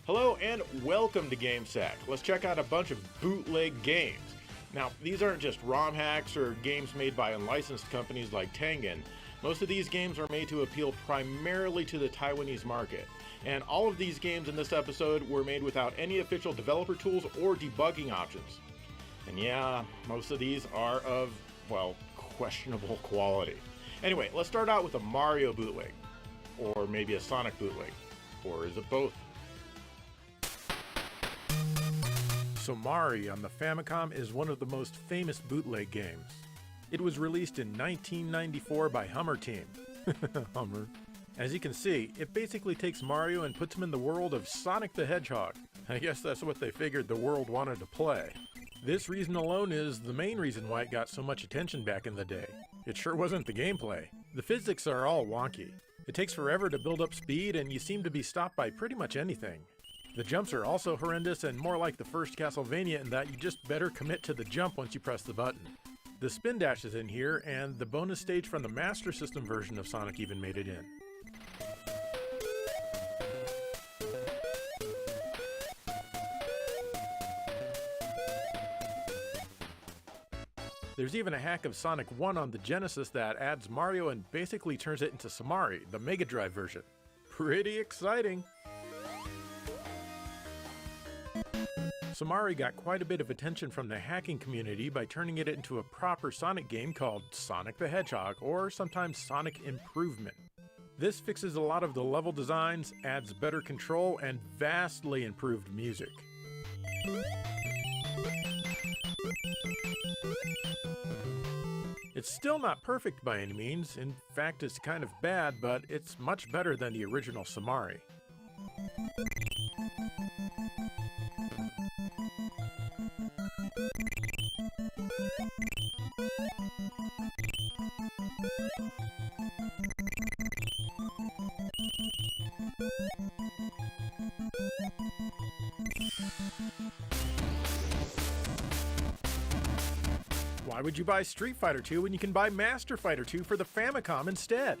Hello and welcome to GameSack. Let's check out a bunch of bootleg games. Now, these aren't just ROM hacks or games made by unlicensed companies like Tengen. Most of these games are made to appeal primarily to the Taiwanese market. And all of these games in this episode were made without any official developer tools or debugging options. And yeah, most of these are of, well, questionable quality. Anyway, let's start out with a Mario bootleg. Or maybe a Sonic bootleg. Or is it both? So Mari on the Famicom is one of the most famous bootleg games. It was released in 1994 by Hummer Team. Hummer. As you can see, it basically takes Mario and puts him in the world of Sonic the Hedgehog. I guess that's what they figured the world wanted to play. This reason alone is the main reason why it got so much attention back in the day. It sure wasn't the gameplay. The physics are all wonky. It takes forever to build up speed and you seem to be stopped by pretty much anything. The jumps are also horrendous and more like the first Castlevania in that you just better commit to the jump once you press the button. The spin dash is in here, and the bonus stage from the Master System version of Sonic even made it in. There's even a hack of Sonic 1 on the Genesis that adds Mario and basically turns it into Samari, the Mega Drive version. Pretty exciting! Samari got quite a bit of attention from the hacking community by turning it into a proper Sonic game called Sonic the Hedgehog, or sometimes Sonic Improvement. This fixes a lot of the level designs, adds better control, and vastly improved music. It's still not perfect by any means. In fact, it's kind of bad, but it's much better than the original Samari. Why would you buy Street Fighter II when you can buy Master Fighter II for the Famicom instead?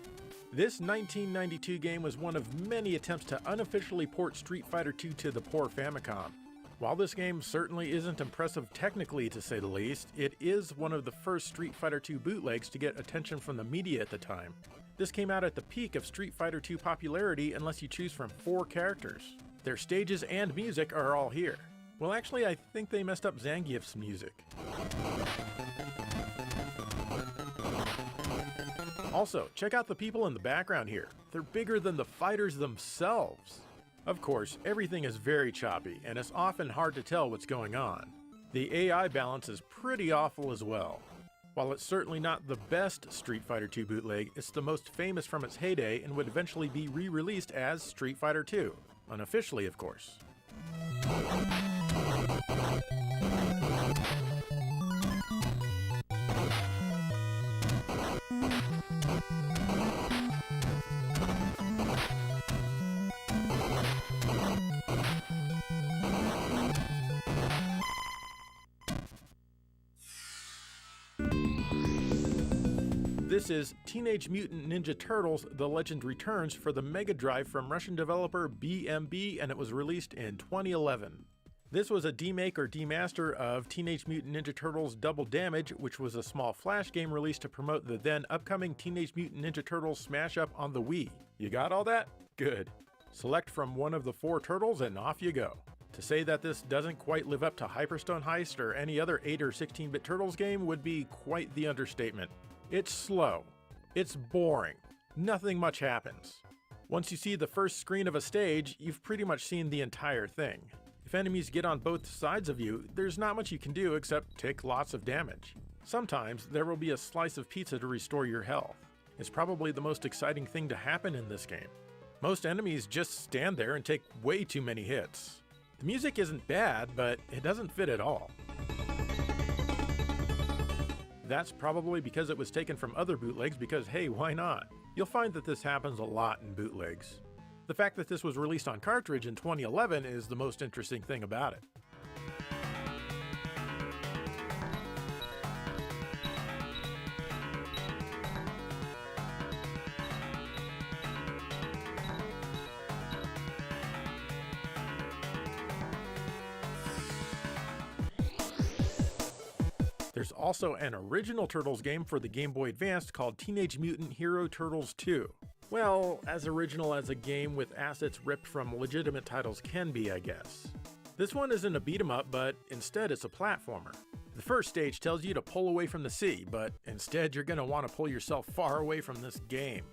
This 1992 game was one of many attempts to unofficially port Street Fighter II to the poor Famicom. While this game certainly isn't impressive technically to say the least, it is one of the first Street Fighter II bootlegs to get attention from the media at the time. This came out at the peak of Street Fighter II popularity unless you choose from 4 characters. Their stages and music are all here. Well, actually, I think they messed up Zangief's music. Also, check out the people in the background here. They're bigger than the fighters themselves. Of course, everything is very choppy, and it's often hard to tell what's going on. The AI balance is pretty awful as well. While it's certainly not the best Street Fighter II bootleg, it's the most famous from its heyday and would eventually be re-released as Street Fighter II. Unofficially, of course. This is Teenage Mutant Ninja Turtles: The Legend Returns for the Mega Drive from Russian developer BMB, and it was released in 2011. This was a demake or demaster of Teenage Mutant Ninja Turtles Double Damage, which was a small flash game released to promote the then upcoming Teenage Mutant Ninja Turtles smash up on the Wii. You got all that? Good. Select from one of the 4 turtles and off you go. To say that this doesn't quite live up to Hyperstone Heist or any other 8 or 16-bit Turtles game would be quite the understatement. It's slow. It's boring. Nothing much happens. Once you see the first screen of a stage, you've pretty much seen the entire thing. If enemies get on both sides of you, there's not much you can do except take lots of damage. Sometimes there will be a slice of pizza to restore your health. It's probably the most exciting thing to happen in this game. Most enemies just stand there and take way too many hits. The music isn't bad, but it doesn't fit at all. That's probably because it was taken from other bootlegs because hey, why not? You'll find that this happens a lot in bootlegs. The fact that this was released on cartridge in 2011 is the most interesting thing about it. There's also an original Turtles game for the Game Boy Advance called Teenage Mutant Hero Turtles 2. Well, as original as a game with assets ripped from legitimate titles can be, I guess. This one isn't a beat-em-up, but instead it's a platformer. The first stage tells you to pull away from the sea, but instead you're going to want to pull yourself far away from this game.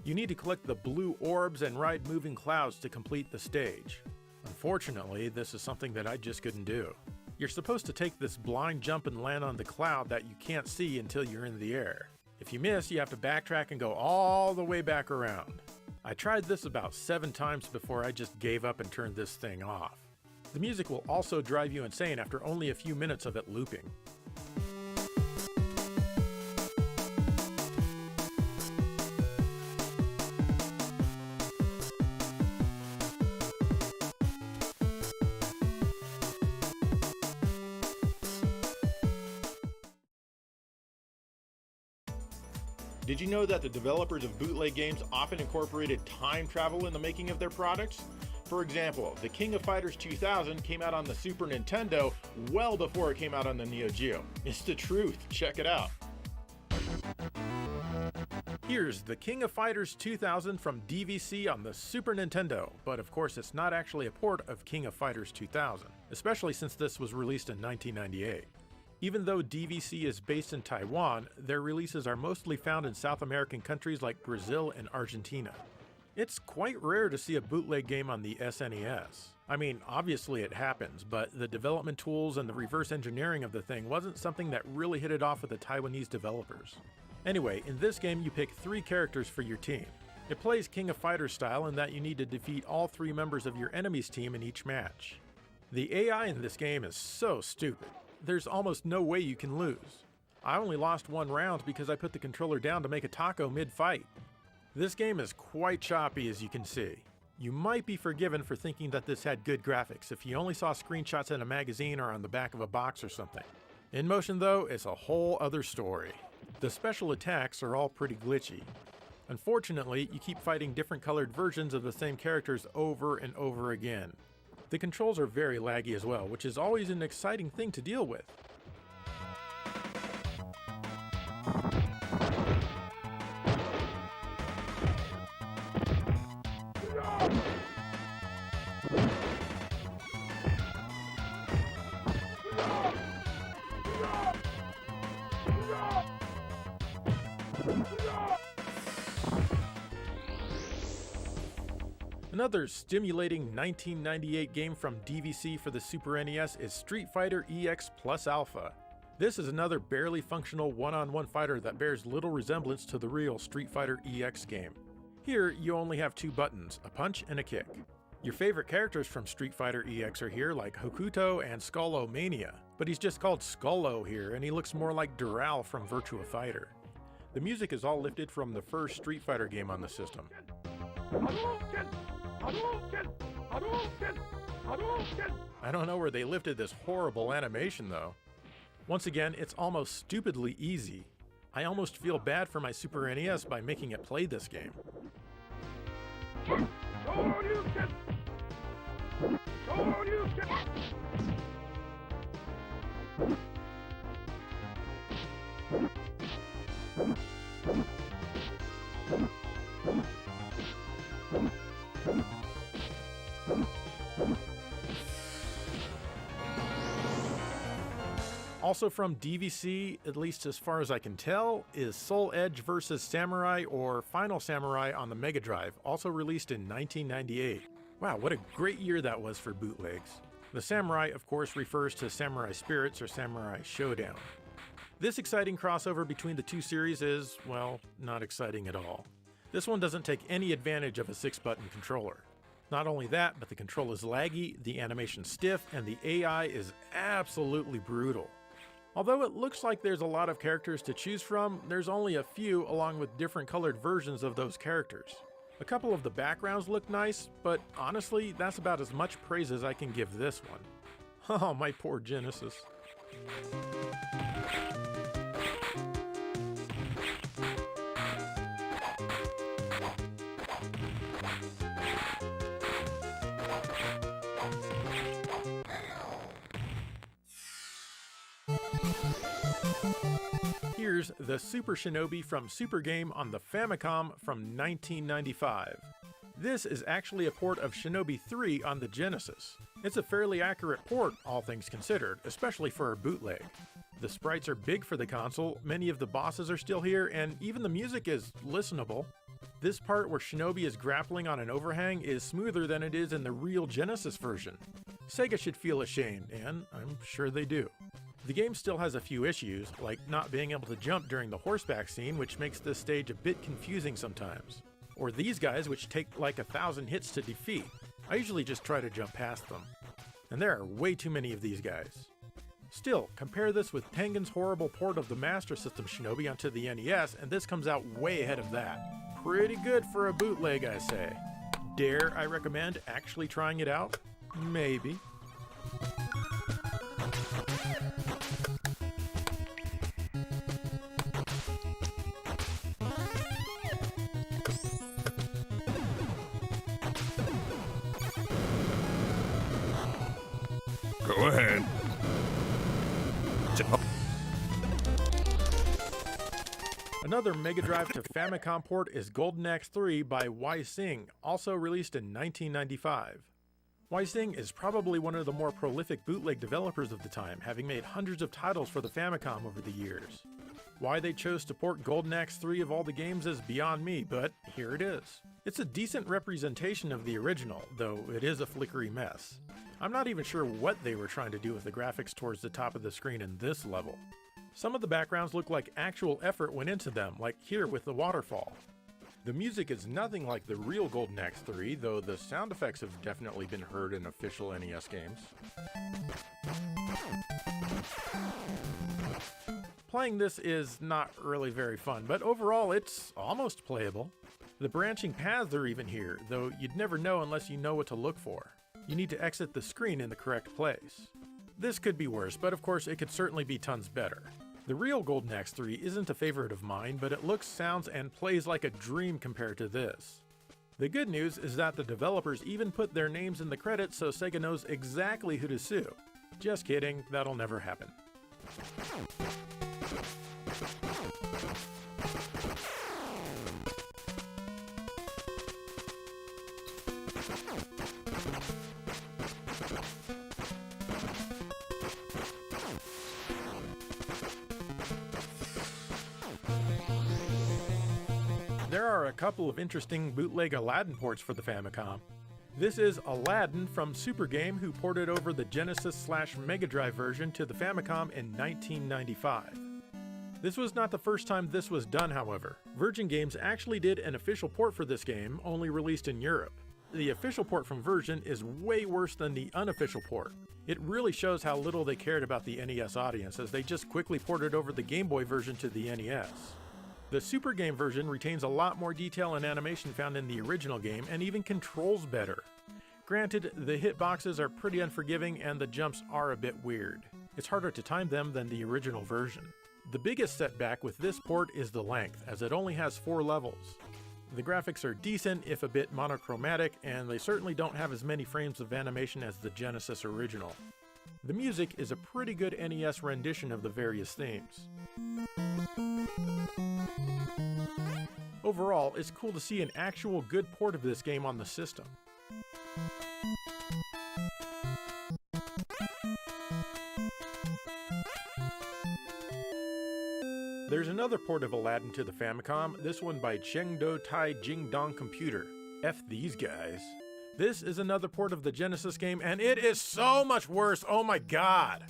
You need to collect the blue orbs and ride moving clouds to complete the stage. Unfortunately, this is something that I just couldn't do. You're supposed to take this blind jump and land on the cloud that you can't see until you're in the air. If you miss, you have to backtrack and go all the way back around. I tried this about 7 times before I just gave up and turned this thing off. The music will also drive you insane after only a few minutes of it looping. Did you know that the developers of bootleg games often incorporated time travel in the making of their products? For example, the King of Fighters 2000 came out on the Super Nintendo well before it came out on the Neo Geo. It's the truth, check it out. Here's the King of Fighters 2000 from DVC on the Super Nintendo, but of course it's not actually a port of King of Fighters 2000, especially since this was released in 1998. Even though DVC is based in Taiwan, their releases are mostly found in South American countries like Brazil and Argentina. It's quite rare to see a bootleg game on the SNES. I mean, obviously it happens, but the development tools and the reverse engineering of the thing wasn't something that really hit it off with the Taiwanese developers. Anyway, in this game you pick 3 characters for your team. It plays King of Fighters style in that you need to defeat all 3 members of your enemy's team in each match. The AI in this game is so stupid. There's almost no way you can lose. I only lost 1 round because I put the controller down to make a taco mid-fight. This game is quite choppy, as you can see. You might be forgiven for thinking that this had good graphics if you only saw screenshots in a magazine or on the back of a box or something. In motion though, it's a whole other story. The special attacks are all pretty glitchy. Unfortunately, you keep fighting different colored versions of the same characters over and over again. The controls are very laggy as well, which is always an exciting thing to deal with. Another stimulating 1998 game from DVC for the Super NES is Street Fighter EX Plus Alpha. This is another barely functional one-on-one fighter that bears little resemblance to the real Street Fighter EX game. Here, you only have 2 buttons, a punch and a kick. Your favorite characters from Street Fighter EX are here, like Hokuto and Skull Mania, but he's just called Skullo here, and he looks more like Dural from Virtua Fighter. The music is all lifted from the first Street Fighter game on the system. I don't know where they lifted this horrible animation though. Once again, it's almost stupidly easy. I almost feel bad for my Super NES by making it play this game. Also from DVC, at least as far as I can tell, is Soul Edge vs. Samurai or Final Samurai on the Mega Drive, also released in 1998. Wow, what a great year that was for bootlegs. The Samurai, of course, refers to Samurai Spirits or Samurai Showdown. This exciting crossover between the 2 series is, well, not exciting at all. This one doesn't take any advantage of a 6-button controller. Not only that, but the control is laggy, the animation's stiff, and the AI is absolutely brutal. Although it looks like there's a lot of characters to choose from, there's only a few along with different colored versions of those characters. A couple of the backgrounds look nice, but honestly, that's about as much praise as I can give this one. Oh, my poor Genesis. Here's the Super Shinobi from Super Game on the Famicom from 1995. This is actually a port of Shinobi 3 on the Genesis. It's a fairly accurate port, all things considered, especially for a bootleg. The sprites are big for the console, many of the bosses are still here, and even the music is listenable. This part where Shinobi is grappling on an overhang is smoother than it is in the real Genesis version. Sega should feel ashamed, and I'm sure they do. The game still has a few issues, like not being able to jump during the horseback scene, which makes this stage a bit confusing sometimes. Or these guys, which take like 1,000 hits to defeat. I usually just try to jump past them. And there are way too many of these guys. Still, compare this with Tengen's horrible port of the Master System Shinobi onto the NES, and this comes out way ahead of that. Pretty good for a bootleg, I say. Dare I recommend actually trying it out? Maybe. Go ahead. Another Mega Drive to Famicom port is Golden Axe 3 by Wai Sing, also released in 1995. Wai Sing is probably one of the more prolific bootleg developers of the time, having made hundreds of titles for the Famicom over the years. Why they chose to port Golden Axe 3 of all the games is beyond me, but here it is. It's a decent representation of the original, though it is a flickery mess. I'm not even sure what they were trying to do with the graphics towards the top of the screen in this level. Some of the backgrounds look like actual effort went into them, like here with the waterfall. The music is nothing like the real Golden Axe 3, though the sound effects have definitely been heard in official NES games. Playing this is not really very fun, but overall it's almost playable. The branching paths are even here, though you'd never know unless you know what to look for. You need to exit the screen in the correct place. This could be worse, but of course it could certainly be tons better. The real Golden Axe 3 isn't a favorite of mine, but it looks, sounds, and plays like a dream compared to this. The good news is that the developers even put their names in the credits so Sega knows exactly who to sue. Just kidding, that'll never happen. There are a couple of interesting bootleg Aladdin ports for the Famicom. This is Aladdin from Super Game, who ported over the Genesis/Mega Drive version to the Famicom in 1995. This was not the first time this was done, however. Virgin Games actually did an official port for this game, only released in Europe. The official port from Virgin is way worse than the unofficial port. It really shows how little they cared about the NES audience, as they just quickly ported over the Game Boy version to the NES. The Super Game version retains a lot more detail and animation found in the original game, and even controls better. Granted, the hitboxes are pretty unforgiving and the jumps are a bit weird. It's harder to time them than the original version. The biggest setback with this port is the length, as it only has 4 levels. The graphics are decent, if a bit monochromatic, and they certainly don't have as many frames of animation as the Genesis original. The music is a pretty good NES rendition of the various themes. Overall, it's cool to see an actual good port of this game on the system. There's another port of Aladdin to the Famicom, this one by Chengdo Tai Jingdong Computer. F these guys. This is another port of the Genesis game, and it is so much worse, oh my god!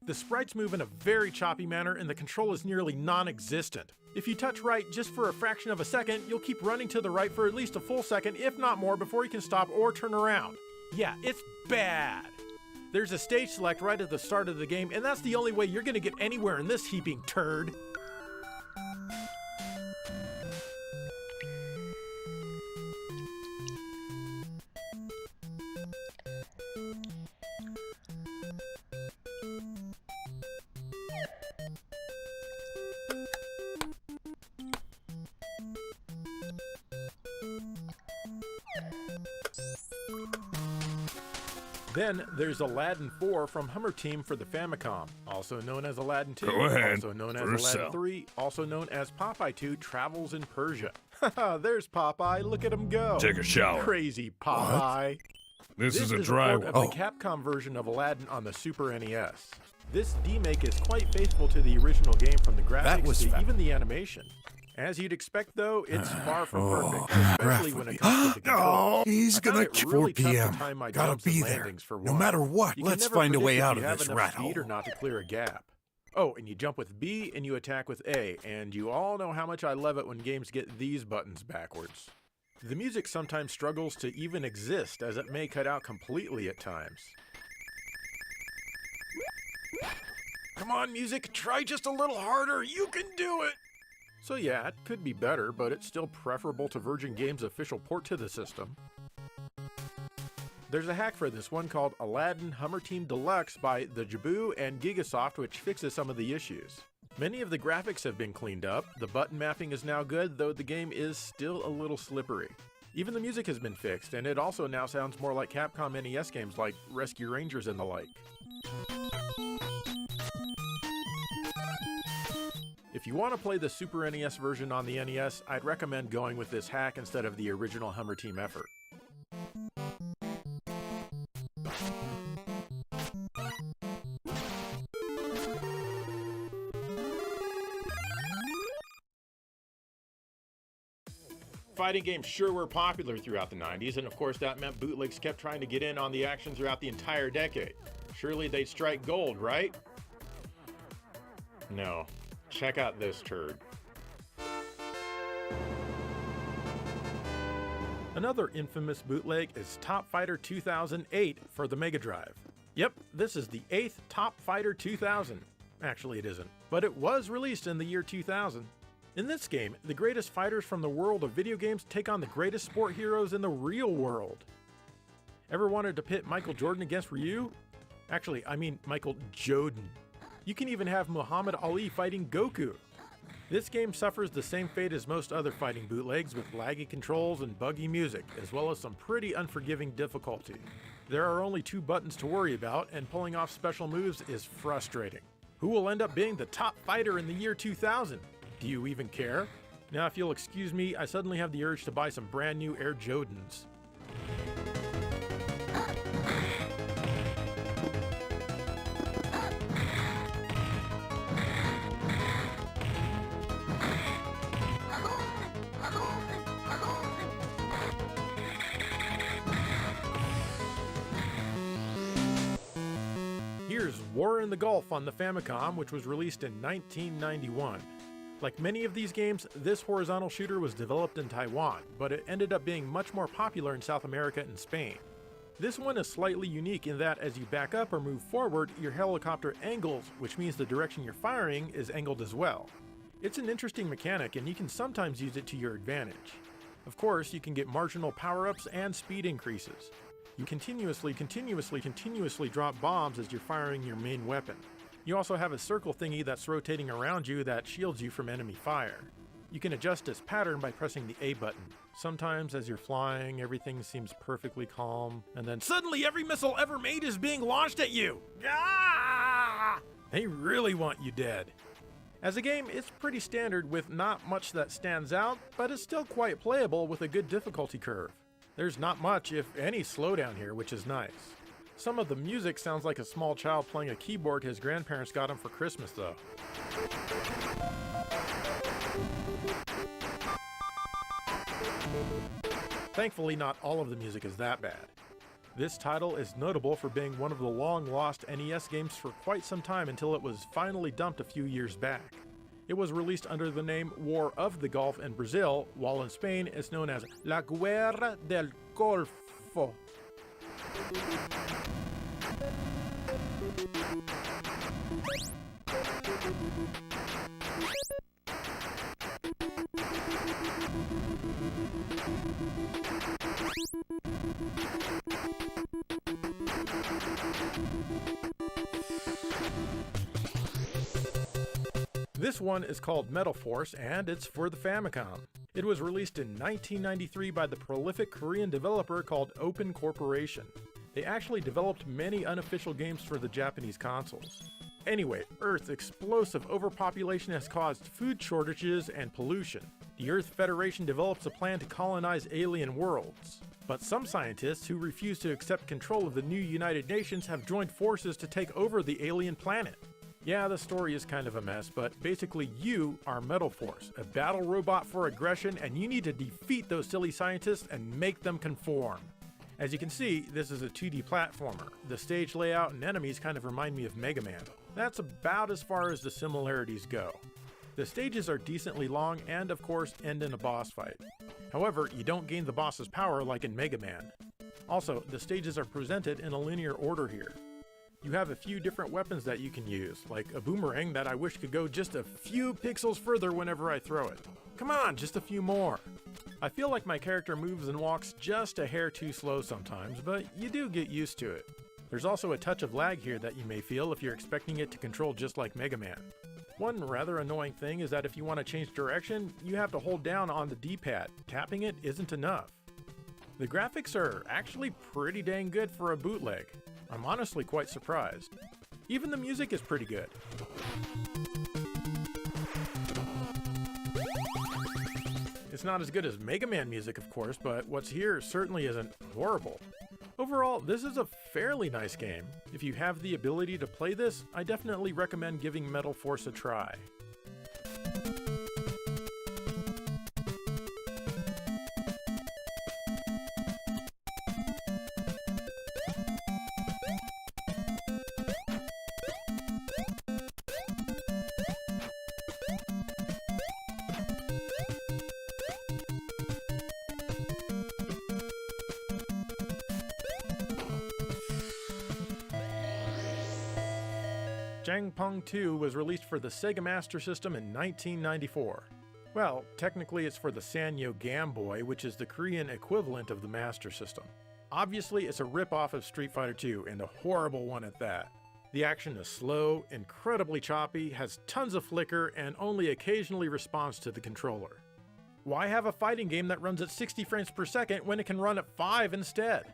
The sprites move in a very choppy manner, and the control is nearly non-existent. If you touch right just for a fraction of a second, you'll keep running to the right for at least a full second, if not more, before you can stop or turn around. Yeah, it's bad! There's a stage select right at the start of the game, and that's the only way you're gonna get anywhere in this heaping turd. Then there's Aladdin 4 from Hummer Team for the Famicom, also known as Aladdin 2, Go ahead. also known as Aladdin 3, also known as Popeye 2 Travels in Persia. Haha, there's Popeye, look at him go. Take a shower. Crazy Popeye. This is a port dry of one. the Capcom version of Aladdin on the Super NES. This remake is quite faithful to the original game from the graphics to even the animation. As you'd expect, though, it's far from perfect, especially when it comes to the controls. He's gonna kill 4 p.m. Gotta be there. No matter what, let's find a way out of this rat hole. Or not to clear a gap. Oh, and you jump with B and you attack with A, and you all know how much I love it when games get these buttons backwards. The music sometimes struggles to even exist, as it may cut out completely at times. Come on, music, try just a little harder, you can do it! So yeah, it could be better, but it's still preferable to Virgin Games' official port to the system. There's a hack for this one called Aladdin Hummer Team Deluxe by the Jabu and Gigasoft, which fixes some of the issues. Many of the graphics have been cleaned up, the button mapping is now good, though the game is still a little slippery. Even the music has been fixed, and it also now sounds more like Capcom NES games like Rescue Rangers and the like. If you want to play the Super NES version on the NES, I'd recommend going with this hack instead of the original Hummer Team effort. Fighting games sure were popular throughout the 90s, and of course that meant bootlegs kept trying to get in on the action throughout the entire decade. Surely they'd strike gold, right? No. Check out this turd. Another infamous bootleg is Top Fighter 2008 for the Mega Drive. Yep, this is the 8th Top Fighter 2000. Actually, it isn't, but it was released in the year 2000. In this game, the greatest fighters from the world of video games take on the greatest sport heroes in the real world. Ever wanted to pit Michael Jordan against Ryu? Actually, I mean Michael Joden. You can even have Muhammad Ali fighting Goku. This game suffers the same fate as most other fighting bootlegs, with laggy controls and buggy music, as well as some pretty unforgiving difficulty. There are only 2 buttons to worry about, and pulling off special moves is frustrating. Who will end up being the top fighter in the year 2000? Do you even care? Now, if you'll excuse me, I suddenly have the urge to buy some brand new Air Jordans. Here's War in the Gulf on the Famicom, which was released in 1991. Like many of these games, this horizontal shooter was developed in Taiwan, but it ended up being much more popular in South America and Spain. This one is slightly unique in that as you back up or move forward, your helicopter angles, which means the direction you're firing is angled as well. It's an interesting mechanic, and you can sometimes use it to your advantage. Of course, you can get marginal power-ups and speed increases. You continuously drop bombs as you're firing your main weapon. You also have a circle thingy that's rotating around you that shields you from enemy fire. You can adjust its pattern by pressing the A button. Sometimes as you're flying, everything seems perfectly calm, and then suddenly every missile ever made is being launched at you! Ah! They really want you dead. As a game, it's pretty standard with not much that stands out, but it's still quite playable with a good difficulty curve. There's not much, if any, slowdown here, which is nice. Some of the music sounds like a small child playing a keyboard his grandparents got him for Christmas, though. Thankfully, not all of the music is that bad. This title is notable for being one of the long-lost NES games for quite some time until it was finally dumped a few years back. It was released under the name War of the Gulf in Brazil, while in Spain it's known as La Guerra del Golfo. This one is called Metal Force, and it's for the Famicom. It was released in 1993 by the prolific Korean developer called Open Corporation. They actually developed many unofficial games for the Japanese consoles. Anyway, Earth's explosive overpopulation has caused food shortages and pollution. The Earth Federation develops a plan to colonize alien worlds. But some scientists who refuse to accept control of the new United Nations have joined forces to take over the alien planet. Yeah, the story is kind of a mess, but basically you are Metal Force, a battle robot for aggression, and you need to defeat those silly scientists and make them conform. As you can see, this is a 2D platformer. The stage layout and enemies kind of remind me of Mega Man. That's about as far as the similarities go. The stages are decently long and, of course, end in a boss fight. However, you don't gain the boss's power like in Mega Man. Also, the stages are presented in a linear order here. You have a few different weapons that you can use, like a boomerang that I wish could go just a few pixels further whenever I throw it. Come on, just a few more. I feel like my character moves and walks just a hair too slow sometimes, but you do get used to it. There's also a touch of lag here that you may feel if you're expecting it to control just like Mega Man. One rather annoying thing is that if you want to change direction, you have to hold down on the D-pad. Tapping it isn't enough. The graphics are actually pretty dang good for a bootleg. I'm honestly quite surprised. Even the music is pretty good. It's not as good as Mega Man music, of course, but what's here certainly isn't horrible. Overall, this is a fairly nice game. If you have the ability to play this, I definitely recommend giving Metal Force a try. Jangpung 2 was released for the Sega Master System in 1994. Well, technically it's for the Sanyo Game Boy, which is the Korean equivalent of the Master System. Obviously it's a rip-off of Street Fighter 2, and a horrible one at that. The action is slow, incredibly choppy, has tons of flicker, and only occasionally responds to the controller. Why have a fighting game that runs at 60 frames per second when it can run at 5 instead?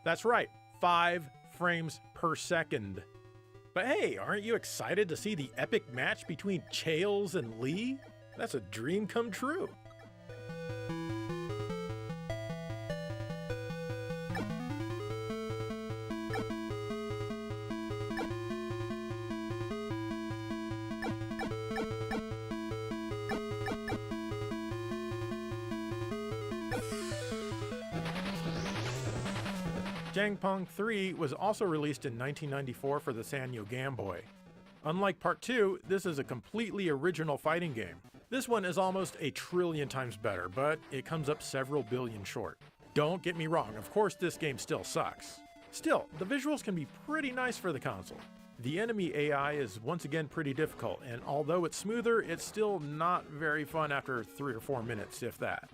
That's right, 5 frames per second. But hey, aren't you excited to see the epic match between Chaels and Lee? That's a dream come true. Jangpung 3 was also released in 1994 for the Sanyo Game Boy. Unlike Part 2, this is a completely original fighting game. This one is almost a trillion times better, but it comes up several billion short. Don't get me wrong, of course this game still sucks. Still, the visuals can be pretty nice for the console. The enemy AI is once again pretty difficult, and although it's smoother, it's still not very fun after 3 or 4 minutes, if that.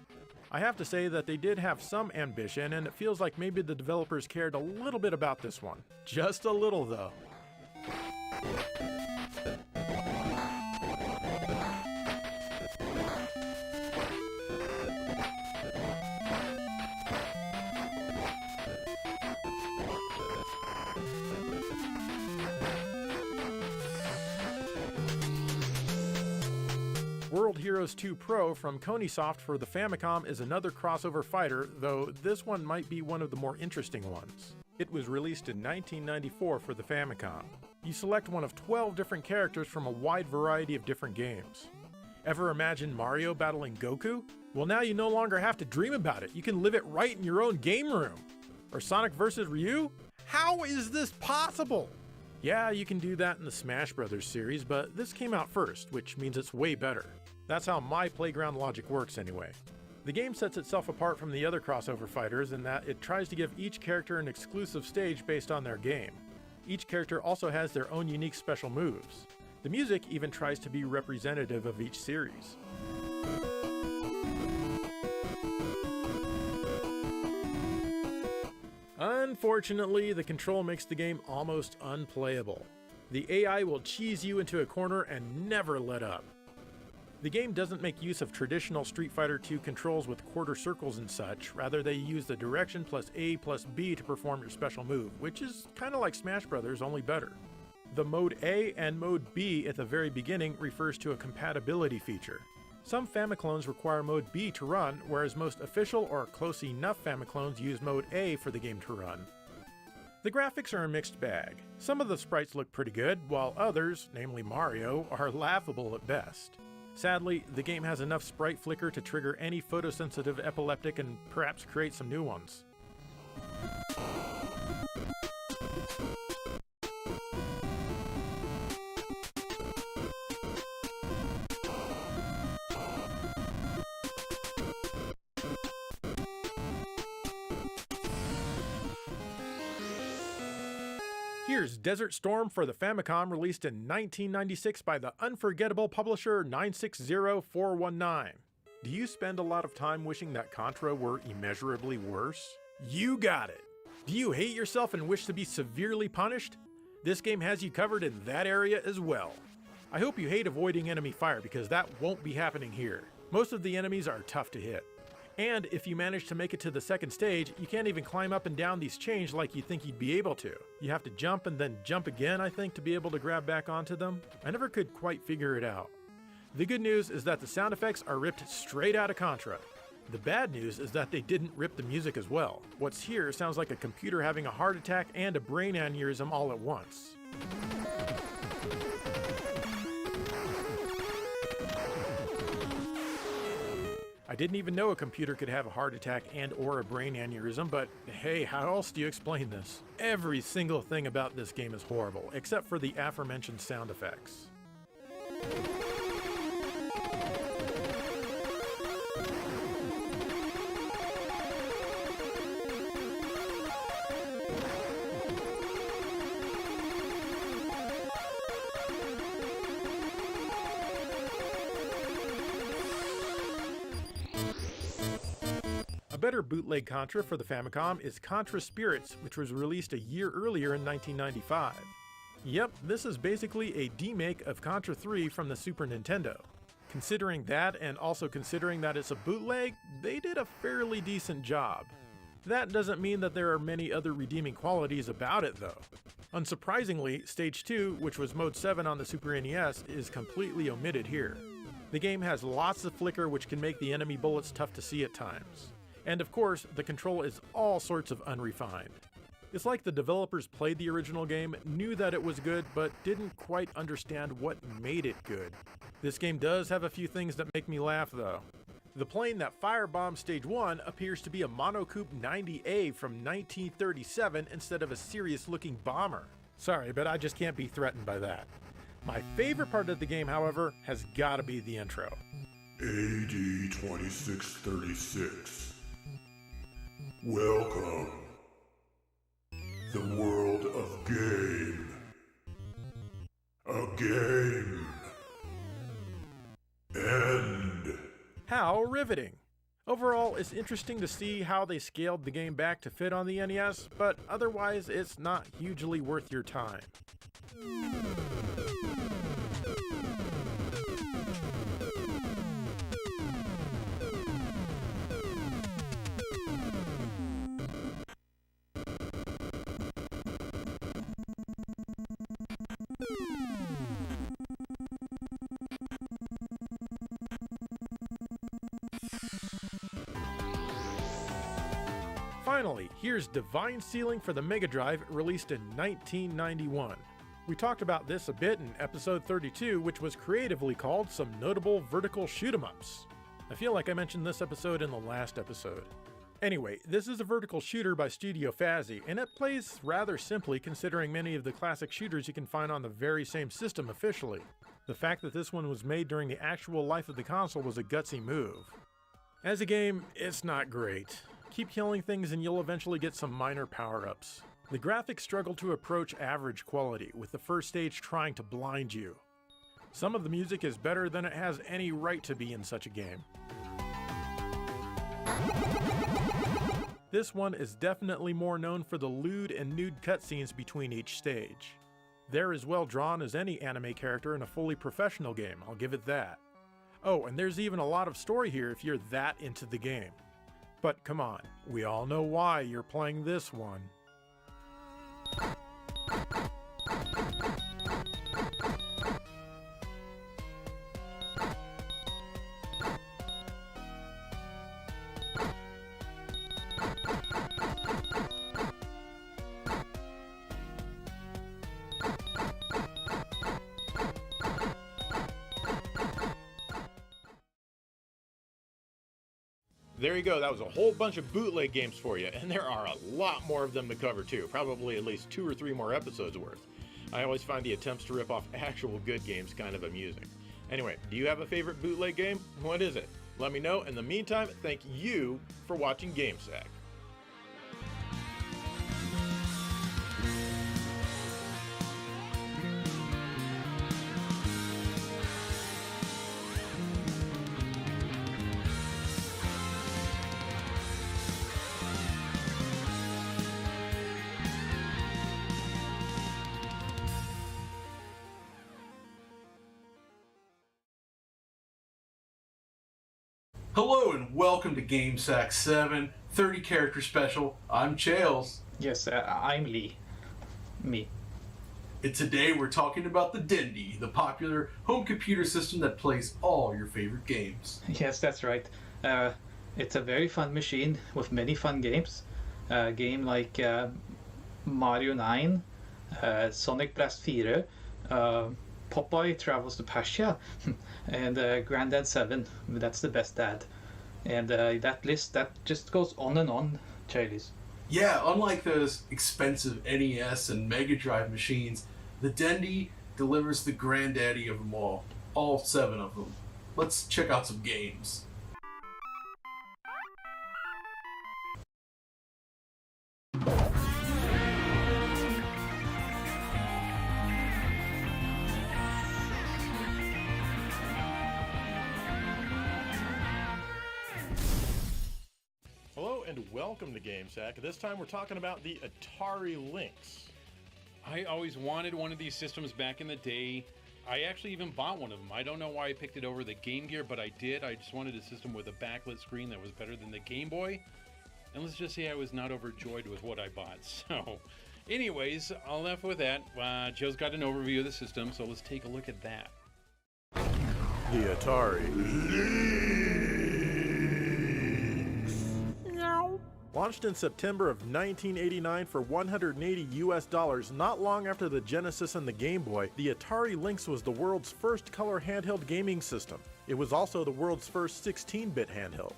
I have to say that they did have some ambition, and it feels like maybe the developers cared a little bit about this one. Just a little, though. World Heroes 2 Pro from Konisoft for the Famicom is another crossover fighter, though this one might be one of the more interesting ones. It was released in 1994 for the Famicom. You select one of 12 different characters from a wide variety of different games. Ever imagine Mario battling Goku? Well, now you no longer have to dream about it. You can live it right in your own game room. Or Sonic vs. Ryu? How is this possible? Yeah, you can do that in the Smash Bros. Series, but this came out first, which means it's way better. That's how my playground logic works anyway. The game sets itself apart from the other crossover fighters in that it tries to give each character an exclusive stage based on their game. Each character also has their own unique special moves. The music even tries to be representative of each series. Unfortunately, the control makes the game almost unplayable. The AI will cheese you into a corner and never let up. The game doesn't make use of traditional Street Fighter II controls with quarter circles and such, rather they use the direction plus A plus B to perform your special move, which is kinda like Smash Bros, only better. The Mode A and Mode B at the very beginning refers to a compatibility feature. Some Famiclones require Mode B to run, whereas most official or close enough Famiclones use Mode A for the game to run. The graphics are a mixed bag. Some of the sprites look pretty good, while others, namely Mario, are laughable at best. Sadly, the game has enough sprite flicker to trigger any photosensitive epileptic and perhaps create some new ones. Here's Desert Storm for the Famicom, released in 1996 by the unforgettable publisher 960419. Do you spend a lot of time wishing that Contra were immeasurably worse? You got it! Do you hate yourself and wish to be severely punished? This game has you covered in that area as well. I hope you hate avoiding enemy fire, because that won't be happening here. Most of the enemies are tough to hit. And if you manage to make it to the second stage, you can't even climb up and down these chains like you think you'd be able to. You have to jump and then jump again, I think, to be able to grab back onto them. I never could quite figure it out. The good news is that the sound effects are ripped straight out of Contra. The bad news is that they didn't rip the music as well. What's here sounds like a computer having a heart attack and a brain aneurysm all at once. I didn't even know a computer could have a heart attack and or a brain aneurysm, but hey, how else do you explain this? Every single thing about this game is horrible, except for the aforementioned sound effects. A better bootleg Contra for the Famicom is Contra Spirits, which was released a year earlier in 1995. Yep, this is basically a demake of Contra 3 from the Super Nintendo. Considering that, and also considering that it's a bootleg, they did a fairly decent job. That doesn't mean that there are many other redeeming qualities about it though. Unsurprisingly, Stage 2, which was Mode 7 on the Super NES, is completely omitted here. The game has lots of flicker, which can make the enemy bullets tough to see at times. And of course, the control is all sorts of unrefined. It's like the developers played the original game, knew that it was good, but didn't quite understand what made it good. This game does have a few things that make me laugh though. The plane that firebombed Stage 1 appears to be a Monocoupe 90A from 1937 instead of a serious-looking bomber. Sorry, but I just can't be threatened by that. My favorite part of the game, however, has gotta be the intro. AD 2636. Welcome. The world of game. A game. End. How riveting! Overall, it's interesting to see how they scaled the game back to fit on the NES, but otherwise it's not hugely worth your time. Finally, here's Divine Ceiling for the Mega Drive, released in 1991. We talked about this a bit in episode 32, which was creatively called Some Notable Vertical Shoot-'em-Ups. I feel like I mentioned this episode in the last episode. Anyway, this is a vertical shooter by Studio Fazzy, and it plays rather simply considering many of the classic shooters you can find on the very same system officially. The fact that this one was made during the actual life of the console was a gutsy move. As a game, it's not great. Keep killing things and you'll eventually get some minor power-ups. The graphics struggle to approach average quality, with the first stage trying to blind you. Some of the music is better than it has any right to be in such a game. This one is definitely more known for the lewd and nude cutscenes between each stage. They're as well drawn as any anime character in a fully professional game, I'll give it that. Oh, and there's even a lot of story here if you're that into the game. But come on, we all know why you're playing this one. There you go, that was a whole bunch of bootleg games for you, and there are a lot more of them to cover too, probably at least 2 or 3 more episodes worth. I always find the attempts to rip off actual good games kind of amusing. Anyway, do you have a favorite bootleg game? What is it? Let me know. In the meantime, thank you for watching GameSack. Hello and welcome to GameSack 7, 30 character special. I'm Chales. Yes, I'm Lee. Me. And today we're talking about the Dendy, the popular home computer system that plays all your favorite games. Yes, that's right. It's a very fun machine with many fun games. Game like Mario 9, Sonic Blast 4, Popeye Travels to Pasha, and Granddad 7. That's the best dad. And that list, that just goes on and on, Charlie's. Yeah, unlike those expensive NES and Mega Drive machines, the Dendy delivers the granddaddy of them all 7 of them. Let's check out some games. Hello and welcome to GameSack. This time we're talking about the Atari Lynx. I always wanted one of these systems back in the day. I actually even bought one of them. I don't know why I picked it over the Game Gear, but I did. I just wanted a system with a backlit screen that was better than the Game Boy. And let's just say I was not overjoyed with what I bought. So, anyways, enough with that. Joe's got an overview of the system, so let's take a look at that. The Atari. Launched in September of 1989 for $180 US, not long after the Genesis and the Game Boy, the Atari Lynx was the world's first color handheld gaming system. It was also the world's first 16-bit handheld.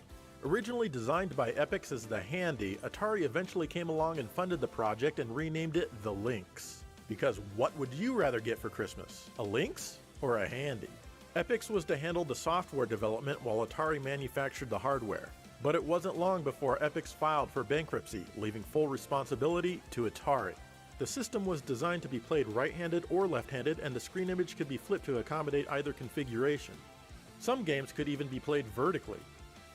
Originally designed by Epyx as the Handy, Atari eventually came along and funded the project and renamed it the Lynx. Because what would you rather get for Christmas? A Lynx or a Handy? Epyx was to handle the software development while Atari manufactured the hardware. But it wasn't long before Epyx filed for bankruptcy, leaving full responsibility to Atari. The system was designed to be played right-handed or left-handed, and the screen image could be flipped to accommodate either configuration. Some games could even be played vertically.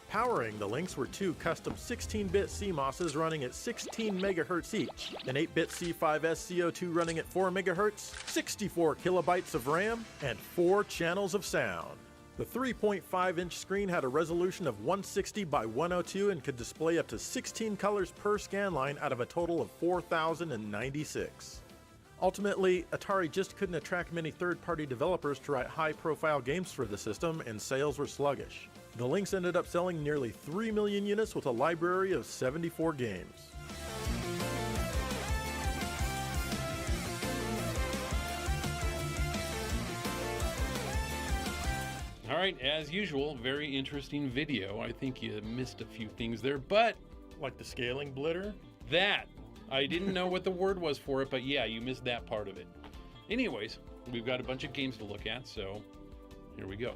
Powering the Lynx were 2 custom 16-bit CMOSs running at 16 MHz each, an 8-bit C5SCO2 running at 4 MHz, 64 kilobytes of RAM, and 4 channels of sound. The 3.5-inch screen had a resolution of 160 by 102 and could display up to 16 colors per scan line out of a total of 4,096. Ultimately, Atari just couldn't attract many third-party developers to write high-profile games for the system, and sales were sluggish. The Lynx ended up selling nearly 3 million units with a library of 74 games. Alright, as usual, very interesting video. I think you missed a few things there, but... Like the scaling blitter? That! I didn't know what the word was for it, but yeah, you missed that part of it. Anyways, we've got a bunch of games to look at, so here we go.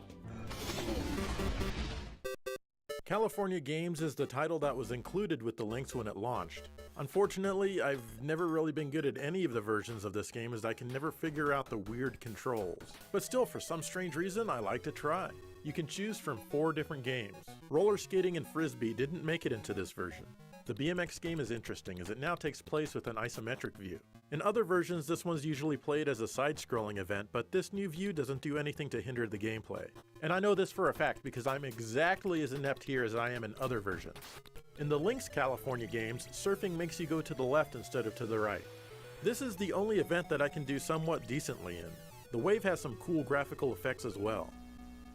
California Games is the title that was included with the Lynx when it launched. Unfortunately, I've never really been good at any of the versions of this game as I can never figure out the weird controls. But still, for some strange reason, I like to try. You can choose from 4 different games. Roller skating and frisbee didn't make it into this version. The BMX game is interesting as it now takes place with an isometric view. In other versions, this one's usually played as a side-scrolling event, but this new view doesn't do anything to hinder the gameplay. And I know this for a fact because I'm exactly as inept here as I am in other versions. In the Lynx California games, surfing makes you go to the left instead of to the right. This is the only event that I can do somewhat decently in. The wave has some cool graphical effects as well.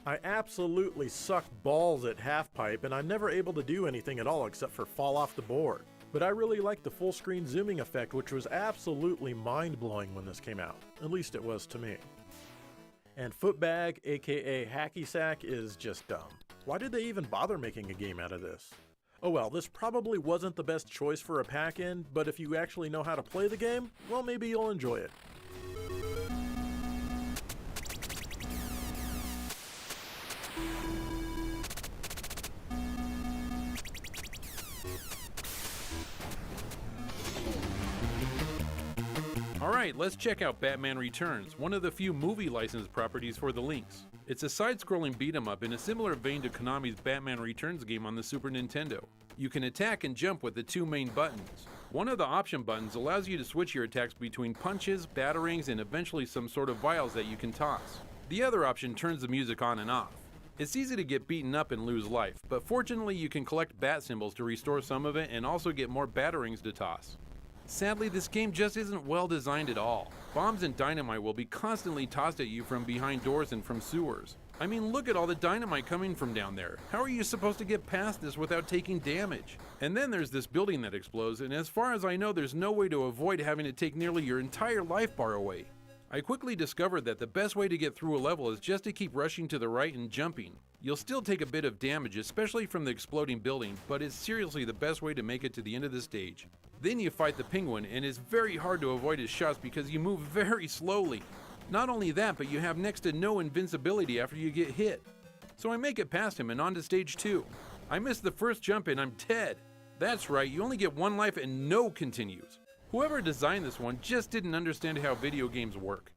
I absolutely suck balls at halfpipe and I'm never able to do anything at all except for fall off the board. But I really like the full screen zooming effect, which was absolutely mind-blowing when this came out. At least it was to me. And Footbag, aka Hacky Sack, is just dumb. Why did they even bother making a game out of this? Oh well, this probably wasn't the best choice for a pack-in, but if you actually know how to play the game, well maybe you'll enjoy it. Alright, let's check out Batman Returns, one of the few movie licensed properties for the Lynx. It's a side-scrolling beat-em-up in a similar vein to Konami's Batman Returns game on the Super Nintendo. You can attack and jump with the two main buttons. One of the option buttons allows you to switch your attacks between punches, batarangs, and eventually some sort of vials that you can toss. The other option turns the music on and off. It's easy to get beaten up and lose life, but fortunately you can collect bat symbols to restore some of it and also get more batarangs to toss. Sadly, this game just isn't well designed at all. Bombs and dynamite will be constantly tossed at you from behind doors and from sewers. I mean, look at all the dynamite coming from down there. How are you supposed to get past this without taking damage? And then there's this building that explodes, and as far as I know, there's no way to avoid having to take nearly your entire life bar away. I quickly discovered that the best way to get through a level is just to keep rushing to the right and jumping. You'll still take a bit of damage, especially from the exploding building, but it's seriously the best way to make it to the end of the stage. Then you fight the penguin, and it's very hard to avoid his shots because you move very slowly. Not only that, but you have next to no invincibility after you get hit. So I make it past him and on to stage 2. I miss the first jump and I'm dead. That's right, you only get one life and no continues. Whoever designed this one just didn't understand how video games work.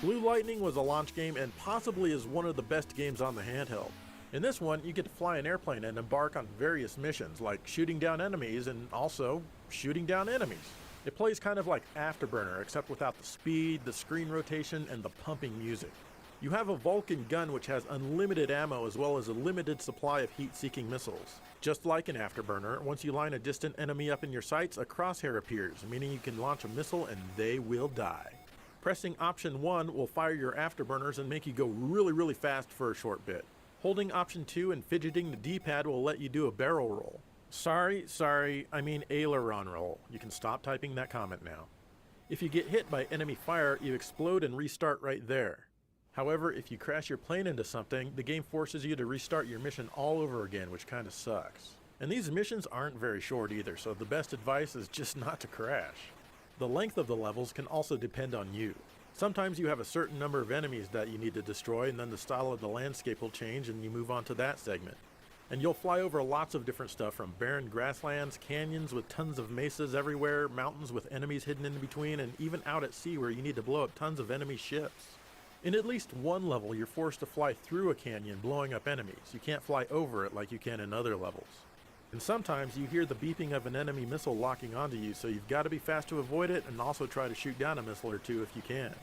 Blue Lightning was a launch game and possibly is one of the best games on the handheld. In this one, you get to fly an airplane and embark on various missions, like shooting down enemies and also shooting down enemies. It plays kind of like Afterburner, except without the speed, the screen rotation, and the pumping music. You have a Vulcan gun which has unlimited ammo as well as a limited supply of heat-seeking missiles. Just like in Afterburner, once you line a distant enemy up in your sights, a crosshair appears, meaning you can launch a missile and they will die. Pressing option 1 will fire your afterburners and make you go really fast for a short bit. Holding option 2 and fidgeting the D-pad will let you do a barrel roll. Sorry, I mean aileron roll. You can stop typing that comment now. If you get hit by enemy fire, you explode and restart right there. However, if you crash your plane into something, the game forces you to restart your mission all over again, which kinda sucks. And these missions aren't very short either, so the best advice is just not to crash. The length of the levels can also depend on you. Sometimes you have a certain number of enemies that you need to destroy, and then the style of the landscape will change and you move on to that segment. And you'll fly over lots of different stuff, from barren grasslands, canyons with tons of mesas everywhere, mountains with enemies hidden in between, and even out at sea where you need to blow up tons of enemy ships. In at least one level, you're forced to fly through a canyon blowing up enemies. You can't fly over it like you can in other levels. And sometimes you hear the beeping of an enemy missile locking onto you, so you've got to be fast to avoid it and also try to shoot down a missile or two if you can.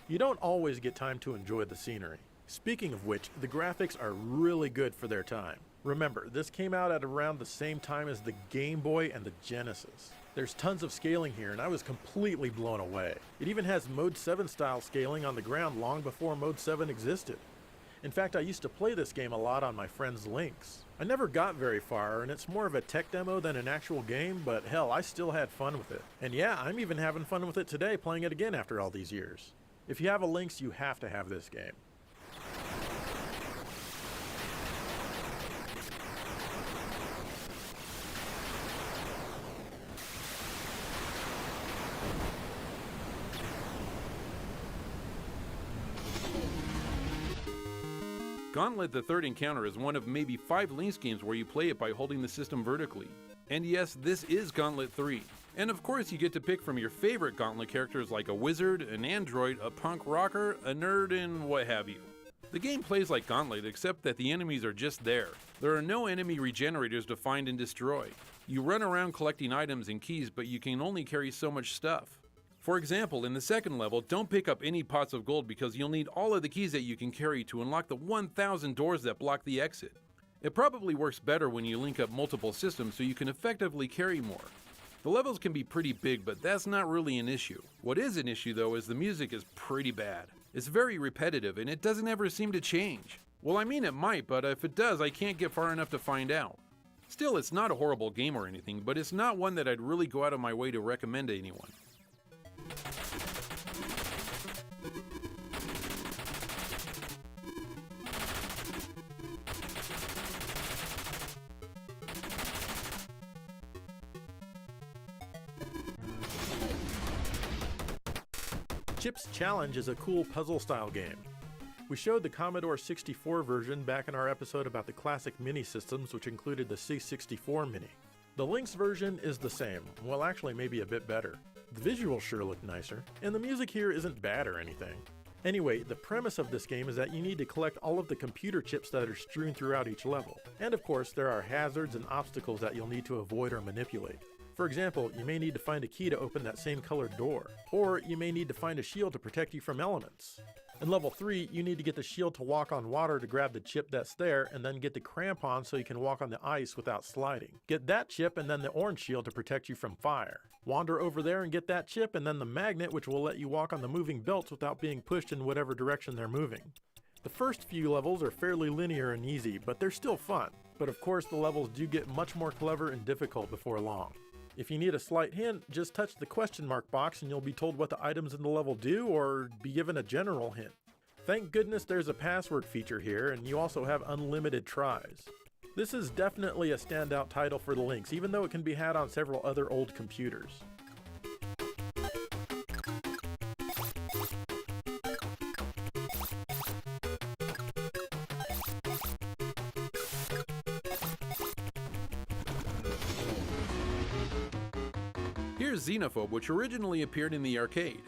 You don't always get time to enjoy the scenery. Speaking of which, the graphics are really good for their time. Remember, this came out at around the same time as the Game Boy and the Genesis. There's tons of scaling here and I was completely blown away. It even has Mode 7 style scaling on the ground long before Mode 7 existed. In fact, I used to play this game a lot on my friend's Lynx. I never got very far, and it's more of a tech demo than an actual game, but hell, I still had fun with it. And yeah, I'm even having fun with it today, playing it again after all these years. If you have a Lynx, you have to have this game. Gauntlet the Third Encounter is one of maybe 5 Lynx games where you play it by holding the system vertically. And yes, this is Gauntlet 3. And of course you get to pick from your favorite Gauntlet characters like a wizard, an android, a punk rocker, a nerd, and what have you. The game plays like Gauntlet except that the enemies are just there. There are no enemy regenerators to find and destroy. You run around collecting items and keys, but you can only carry so much stuff. For example, in the second level, don't pick up any pots of gold because you'll need all of the keys that you can carry to unlock the 1,000 doors that block the exit. It probably works better when you link up multiple systems so you can effectively carry more. The levels can be pretty big, but that's not really an issue. What is an issue though is the music is pretty bad. It's very repetitive and it doesn't ever seem to change. Well, I mean it might, but if it does, I can't get far enough to find out. Still, it's not a horrible game or anything, but it's not one that I'd really go out of my way to recommend to anyone. Chip's Challenge is a cool puzzle-style game. We showed the Commodore 64 version back in our episode about the classic mini systems, which included the C64 Mini. The Lynx version is the same, well actually maybe a bit better. The visuals sure look nicer, and the music here isn't bad or anything. Anyway, the premise of this game is that you need to collect all of the computer chips that are strewn throughout each level. And of course, there are hazards and obstacles that you'll need to avoid or manipulate. For example, you may need to find a key to open that same colored door, or you may need to find a shield to protect you from elements. In level 3, you need to get the shield to walk on water to grab the chip that's there, and then get the crampon so you can walk on the ice without sliding. Get that chip and then the orange shield to protect you from fire. Wander over there and get that chip and then the magnet, which will let you walk on the moving belts without being pushed in whatever direction they're moving. The first few levels are fairly linear and easy, but they're still fun. But of course the levels do get much more clever and difficult before long. If you need a slight hint, just touch the question mark box and you'll be told what the items in the level do or be given a general hint. Thank goodness there's a password feature here, and you also have unlimited tries. This is definitely a standout title for the Lynx, even though it can be had on several other old computers. Here's Xenophobe, which originally appeared in the arcade.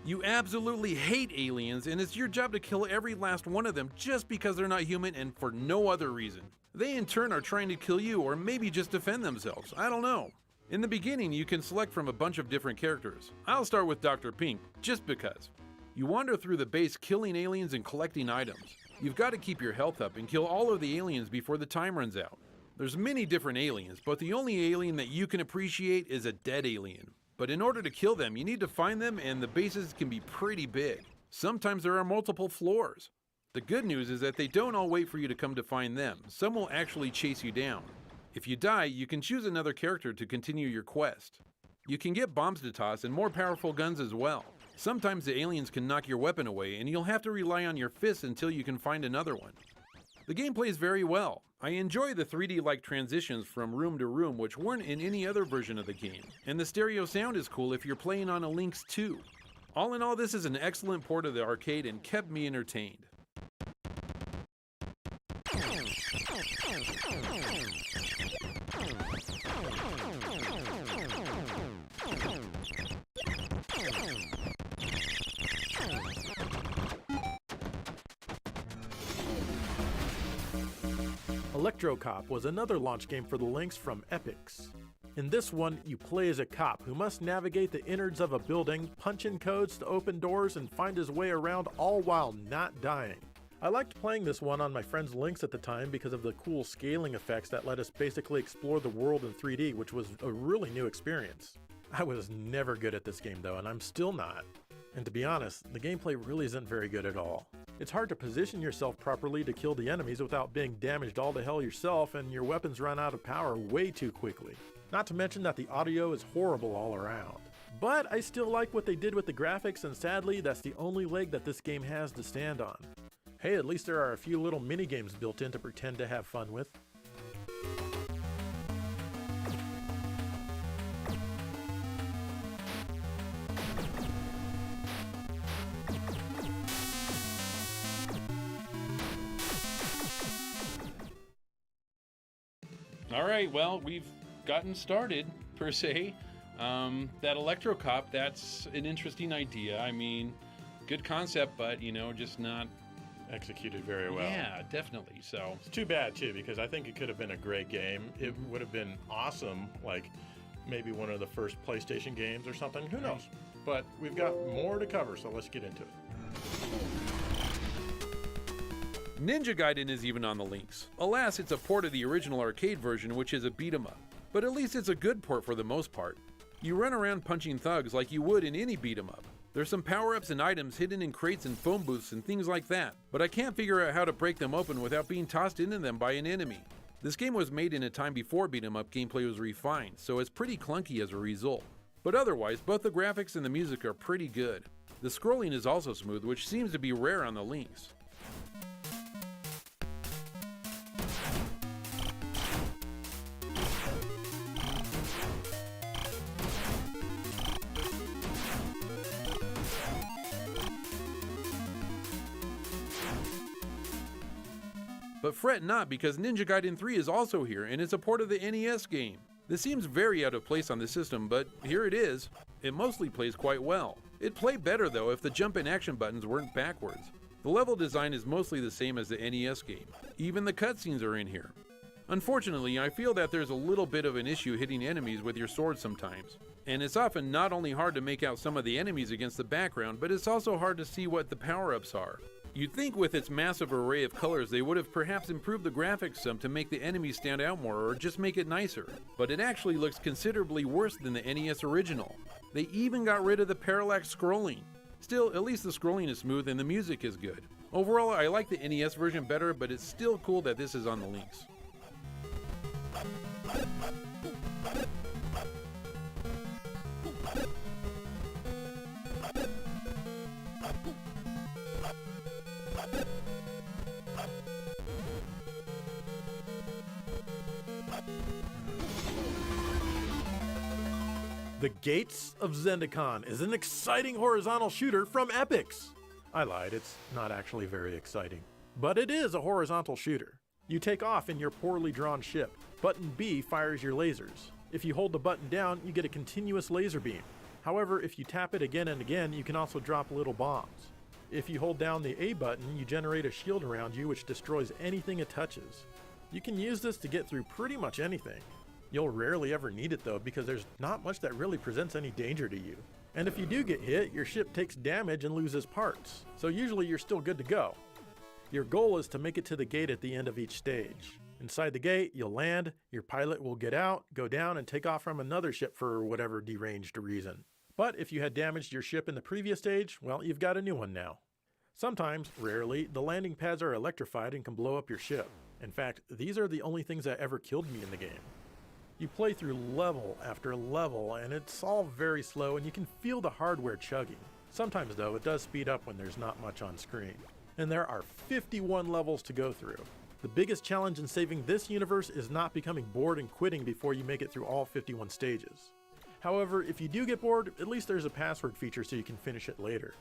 You absolutely hate aliens, and it's your job to kill every last one of them just because they're not human and for no other reason. They in turn are trying to kill you or maybe just defend themselves, I don't know. In the beginning, you can select from a bunch of different characters. I'll start with Dr. Pink, just because. You wander through the base killing aliens and collecting items. You've got to keep your health up and kill all of the aliens before the time runs out. There's many different aliens, but the only alien that you can appreciate is a dead alien. But in order to kill them, you need to find them, and the bases can be pretty big. Sometimes there are multiple floors. The good news is that they don't all wait for you to come to find them. Some will actually chase you down. If you die, you can choose another character to continue your quest. You can get bombs to toss and more powerful guns as well. Sometimes the aliens can knock your weapon away, and you'll have to rely on your fists until you can find another one. The game plays very well. I enjoy the 3D-like transitions from room to room, which weren't in any other version of the game, and the stereo sound is cool if you're playing on a Lynx 2. All in all, this is an excellent port of the arcade and kept me entertained. Electro Cop was another launch game for the Lynx from Epix. In this one, you play as a cop who must navigate the innards of a building, punch in codes to open doors, and find his way around, all while not dying. I liked playing this one on my friend's Lynx at the time because of the cool scaling effects that let us basically explore the world in 3D, which was a really new experience. I was never good at this game though, and I'm still not. And to be honest, the gameplay really isn't very good at all. It's hard to position yourself properly to kill the enemies without being damaged all to hell yourself, and your weapons run out of power way too quickly. Not to mention that the audio is horrible all around. But I still like what they did with the graphics, and sadly that's the only leg that this game has to stand on. Hey, at least there are a few little mini-games built in to pretend to have fun with. All right, well, we've gotten started, per se. That Electro Cop, that's an interesting idea. I mean, good concept, but, just not executed very well. Yeah, definitely. So it's too bad, too, because I think it could have been a great game. It would have been awesome, like maybe one of the first PlayStation games or something. Who knows? But we've got more to cover, so let's get into it. Ninja Gaiden is even on the links. Alas, it's a port of the original arcade version, which is a beat-em-up. But at least it's a good port for the most part. You run around punching thugs like you would in any beat-em-up. There's some power-ups and items hidden in crates and phone booths and things like that, but I can't figure out how to break them open without being tossed into them by an enemy. This game was made in a time before beat-em-up gameplay was refined, so it's pretty clunky as a result. But otherwise, both the graphics and the music are pretty good. The scrolling is also smooth, which seems to be rare on the links. But fret not, because Ninja Gaiden 3 is also here, and it's a port of the NES game. This seems very out of place on the system, but here it is. It mostly plays quite well. It'd play better though if the jump and action buttons weren't backwards. The level design is mostly the same as the NES game. Even the cutscenes are in here. Unfortunately, I feel that there's a little bit of an issue hitting enemies with your sword sometimes. And it's often not only hard to make out some of the enemies against the background, but it's also hard to see what the power-ups are. You'd think with its massive array of colors they would have perhaps improved the graphics some to make the enemies stand out more or just make it nicer, but it actually looks considerably worse than the NES original. They even got rid of the parallax scrolling. Still, at least the scrolling is smooth and the music is good. Overall, I like the NES version better, but it's still cool that this is on the links. The Gates of Zendikon is an exciting horizontal shooter from Epix. I lied, it's not actually very exciting. But it is a horizontal shooter. You take off in your poorly drawn ship. Button B fires your lasers. If you hold the button down, you get a continuous laser beam. However, if you tap it again and again, you can also drop little bombs. If you hold down the A button, you generate a shield around you which destroys anything it touches. You can use this to get through pretty much anything. You'll rarely ever need it though, because there's not much that really presents any danger to you. And if you do get hit, your ship takes damage and loses parts, so usually you're still good to go. Your goal is to make it to the gate at the end of each stage. Inside the gate, you'll land, your pilot will get out, go down, and take off from another ship for whatever deranged reason. But if you had damaged your ship in the previous stage, well, you've got a new one now. Sometimes, rarely, the landing pads are electrified and can blow up your ship. In fact, these are the only things that ever killed me in the game. You play through level after level, and it's all very slow, and you can feel the hardware chugging. Sometimes, though, it does speed up when there's not much on screen. And there are 51 levels to go through. The biggest challenge in saving this universe is not becoming bored and quitting before you make it through all 51 stages. However, if you do get bored, at least there's a password feature so you can finish it later.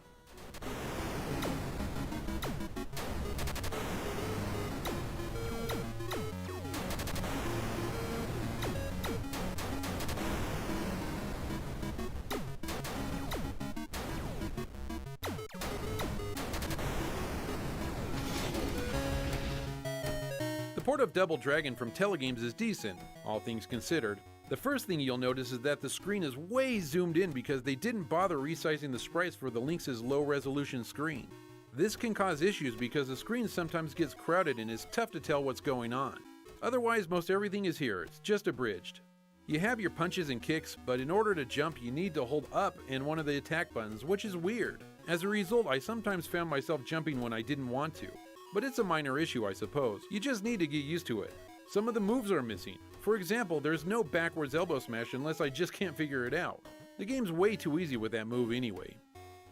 The port of Double Dragon from Telegames is decent, all things considered. The first thing you'll notice is that the screen is way zoomed in because they didn't bother resizing the sprites for the Lynx's low-resolution screen. This can cause issues because the screen sometimes gets crowded and it's tough to tell what's going on. Otherwise, most everything is here, it's just abridged. You have your punches and kicks, but in order to jump you need to hold up in one of the attack buttons, which is weird. As a result, I sometimes found myself jumping when I didn't want to. But it's a minor issue, I suppose. You just need to get used to it. Some of the moves are missing. For example, there's no backwards elbow smash unless I just can't figure it out. The game's way too easy with that move anyway.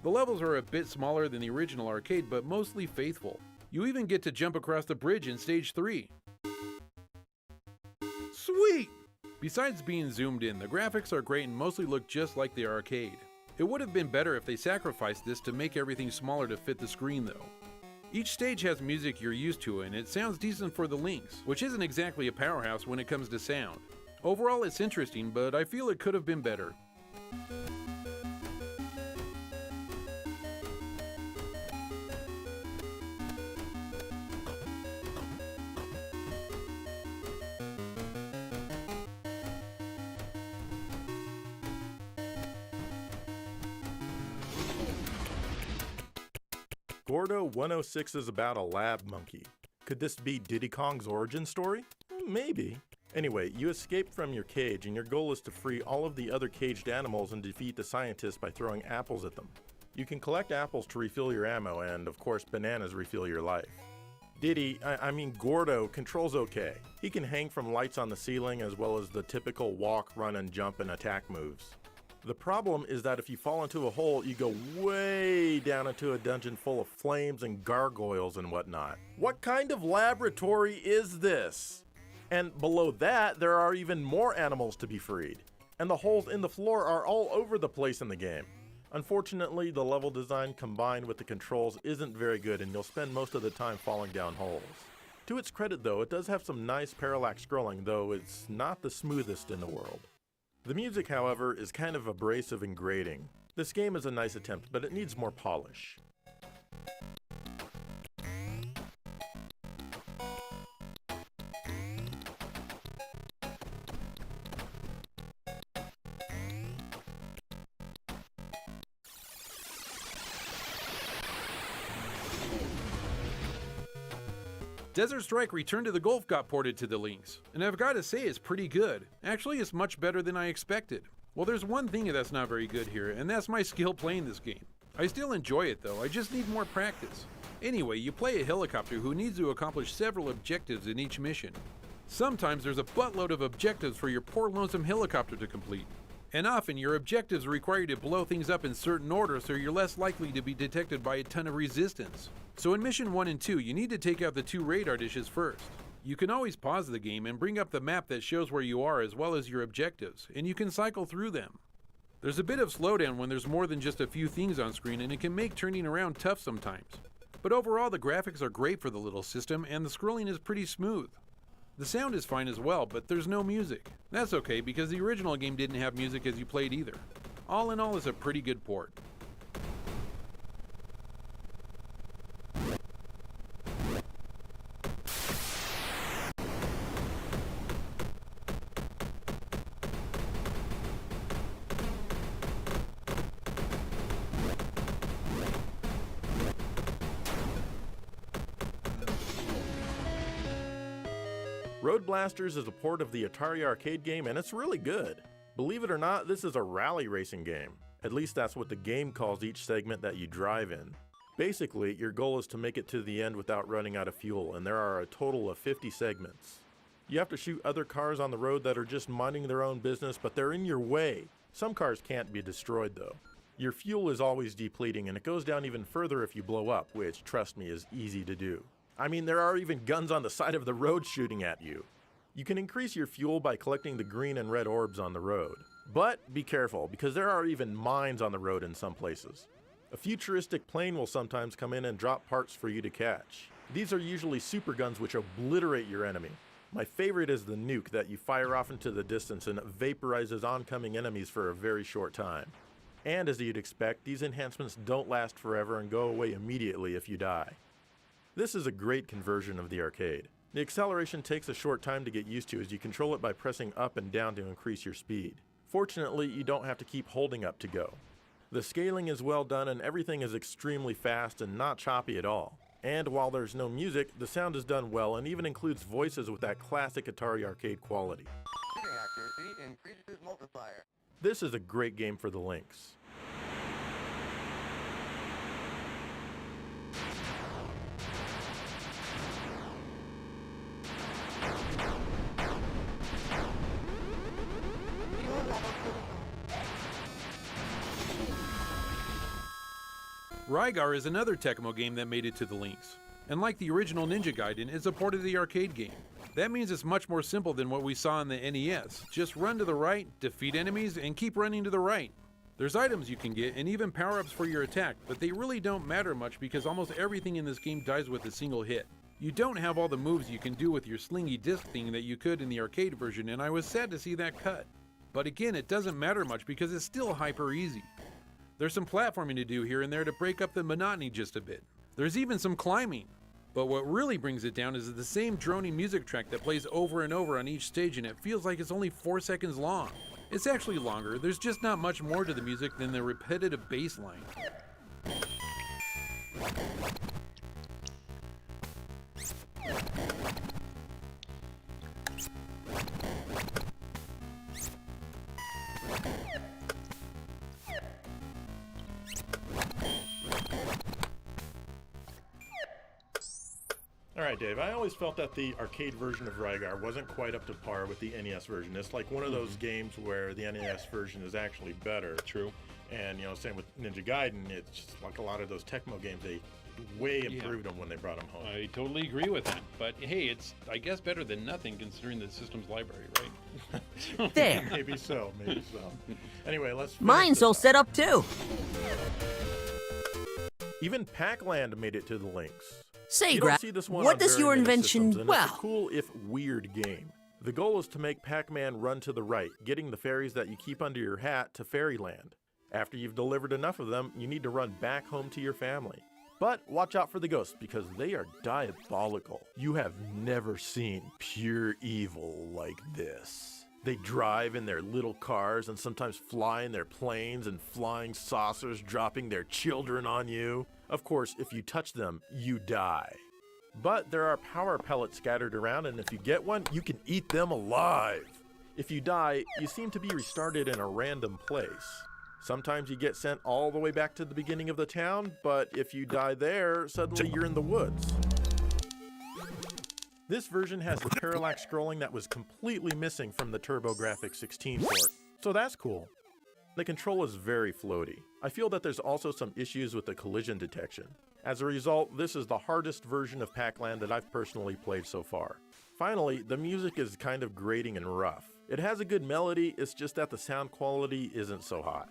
The levels are a bit smaller than the original arcade, but mostly faithful. You even get to jump across the bridge in Stage 3. Sweet! Besides being zoomed in, the graphics are great and mostly look just like the arcade. It would have been better if they sacrificed this to make everything smaller to fit the screen though. Each stage has music you're used to, and it sounds decent for the Lynx, which isn't exactly a powerhouse when it comes to sound. Overall, it's interesting, but I feel it could have been better. Gordo 106 is about a lab monkey. Could this be Diddy Kong's origin story? Maybe. Anyway, you escape from your cage and your goal is to free all of the other caged animals and defeat the scientists by throwing apples at them. You can collect apples to refill your ammo and, of course, bananas refill your life. Gordo controls okay. He can hang from lights on the ceiling as well as the typical walk, run, and jump and attack moves. The problem is that if you fall into a hole, you go way down into a dungeon full of flames and gargoyles and whatnot. What kind of laboratory is this? And below that, there are even more animals to be freed. And the holes in the floor are all over the place in the game. Unfortunately, the level design combined with the controls isn't very good and you'll spend most of the time falling down holes. To its credit though, it does have some nice parallax scrolling, though it's not the smoothest in the world. The music, however, is kind of abrasive and grating. This game is a nice attempt, but it needs more polish. Desert Strike Return to the Gulf got ported to the Lynx, and I've got to say it's pretty good. Actually, it's much better than I expected. Well, there's one thing that's not very good here, and that's my skill playing this game. I still enjoy it though, I just need more practice. Anyway, you play a helicopter who needs to accomplish several objectives in each mission. Sometimes there's a buttload of objectives for your poor lonesome helicopter to complete. And often your objectives require you to blow things up in certain order so you're less likely to be detected by a ton of resistance. So in mission 1 and 2, you need to take out the 2 radar dishes first. You can always pause the game and bring up the map that shows where you are as well as your objectives, and you can cycle through them. There's a bit of slowdown when there's more than just a few things on screen, and it can make turning around tough sometimes. But overall, the graphics are great for the little system, and the scrolling is pretty smooth. The sound is fine as well, but there's no music. That's okay, because the original game didn't have music as you played either. All in all, it's a pretty good port. Road Blasters is a port of the Atari arcade game and it's really good. Believe it or not, this is a rally racing game. At least that's what the game calls each segment that you drive in. Basically, your goal is to make it to the end without running out of fuel, and there are a total of 50 segments. You have to shoot other cars on the road that are just minding their own business, but they're in your way. Some cars can't be destroyed though. Your fuel is always depleting and it goes down even further if you blow up, which, trust me, is easy to do. I mean, there are even guns on the side of the road shooting at you. You can increase your fuel by collecting the green and red orbs on the road. But be careful, because there are even mines on the road in some places. A futuristic plane will sometimes come in and drop parts for you to catch. These are usually super guns which obliterate your enemy. My favorite is the nuke that you fire off into the distance and vaporizes oncoming enemies for a very short time. And as you'd expect, these enhancements don't last forever and go away immediately if you die. This is a great conversion of the arcade. The acceleration takes a short time to get used to as you control it by pressing up and down to increase your speed. Fortunately, you don't have to keep holding up to go. The scaling is well done and everything is extremely fast and not choppy at all. And while there's no music, the sound is done well and even includes voices with that classic Atari arcade quality. Accuracy increases multiplier. This is a great game for the Lynx. Rygar is another Tecmo game that made it to the Lynx, and like the original Ninja Gaiden, is a port of the arcade game. That means it's much more simple than what we saw in the NES. Just run to the right, defeat enemies, and keep running to the right. There's items you can get and even power-ups for your attack, but they really don't matter much because almost everything in this game dies with a single hit. You don't have all the moves you can do with your slingy disc thing that you could in the arcade version, and I was sad to see that cut. But again, it doesn't matter much because it's still hyper easy. There's some platforming to do here and there to break up the monotony just a bit. There's even some climbing. But what really brings it down is the same droning music track that plays over and over on each stage, and it feels like it's only 4 seconds long. It's actually longer, there's just not much more to the music than the repetitive bass line. Alright, Dave, I always felt that the arcade version of Rygar wasn't quite up to par with the NES version. It's like one of those games where the NES version is actually better. True. And, same with Ninja Gaiden, it's just like a lot of those Tecmo games, they way improved them when they brought them home. I totally agree with that. But hey, it's, I guess, better than nothing considering the system's library, right? There. Maybe so. Anyway, let's... Mine's all set up too. Even Pac-Land made it to the links. Say, You don't Graf, see this one what on does very your many invention, systems, and it's a well, cool if weird game. The goal is to make Pac-Man run to the right, getting the fairies that you keep under your hat to Fairyland. After you've delivered enough of them, you need to run back home to your family. But watch out for the ghosts, because they are diabolical. You have never seen pure evil like this. They drive in their little cars and sometimes fly in their planes and flying saucers, dropping their children on you. Of course, if you touch them, you die. But there are power pellets scattered around, and if you get one, you can eat them alive. If you die, you seem to be restarted in a random place. Sometimes you get sent all the way back to the beginning of the town, but if you die there, suddenly you're in the woods. This version has the parallax scrolling that was completely missing from the TurboGrafx 16 port, so that's cool. The control is very floaty. I feel that there's also some issues with the collision detection. As a result, this is the hardest version of Pac-Land that I've personally played so far. Finally, the music is kind of grating and rough. It has a good melody, it's just that the sound quality isn't so hot.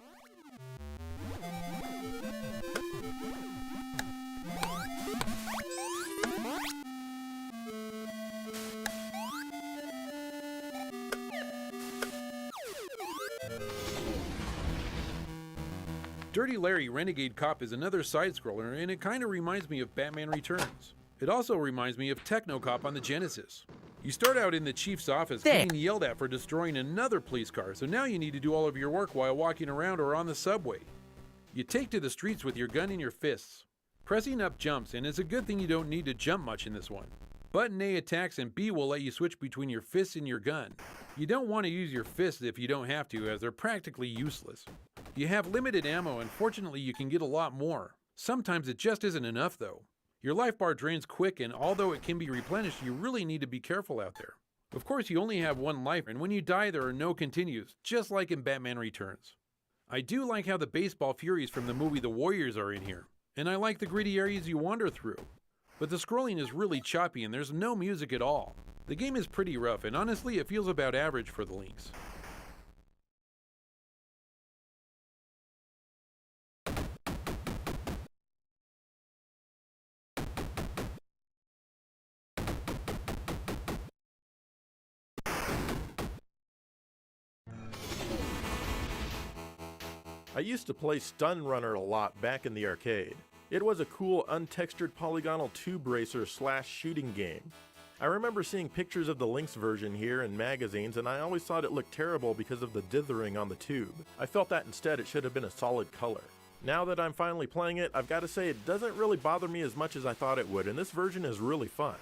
Dirty Larry Renegade Cop is another side-scroller, and it kind of reminds me of Batman Returns. It also reminds me of Techno Cop on the Genesis. You start out in the chief's office getting yelled at for destroying another police car, so now you need to do all of your work while walking around or on the subway. You take to the streets with your gun in your fists. Pressing up jumps, and it's a good thing you don't need to jump much in this one. Button A attacks and B will let you switch between your fists and your gun. You don't want to use your fists if you don't have to, as they're practically useless. You have limited ammo, and fortunately you can get a lot more. Sometimes it just isn't enough though. Your life bar drains quick, and although it can be replenished, you really need to be careful out there. Of course, you only have one life, and when you die there are no continues, just like in Batman Returns. I do like how the baseball furies from the movie The Warriors are in here, and I like the gritty areas you wander through. But the scrolling is really choppy and there's no music at all. The game is pretty rough, and honestly it feels about average for the links. I used to play Stun Runner a lot back in the arcade. It was a cool untextured polygonal tube racer / shooting game. I remember seeing pictures of the Lynx version here in magazines, and I always thought it looked terrible because of the dithering on the tube. I felt that instead it should have been a solid color. Now that I'm finally playing it, I've got to say it doesn't really bother me as much as I thought it would, and this version is really fun.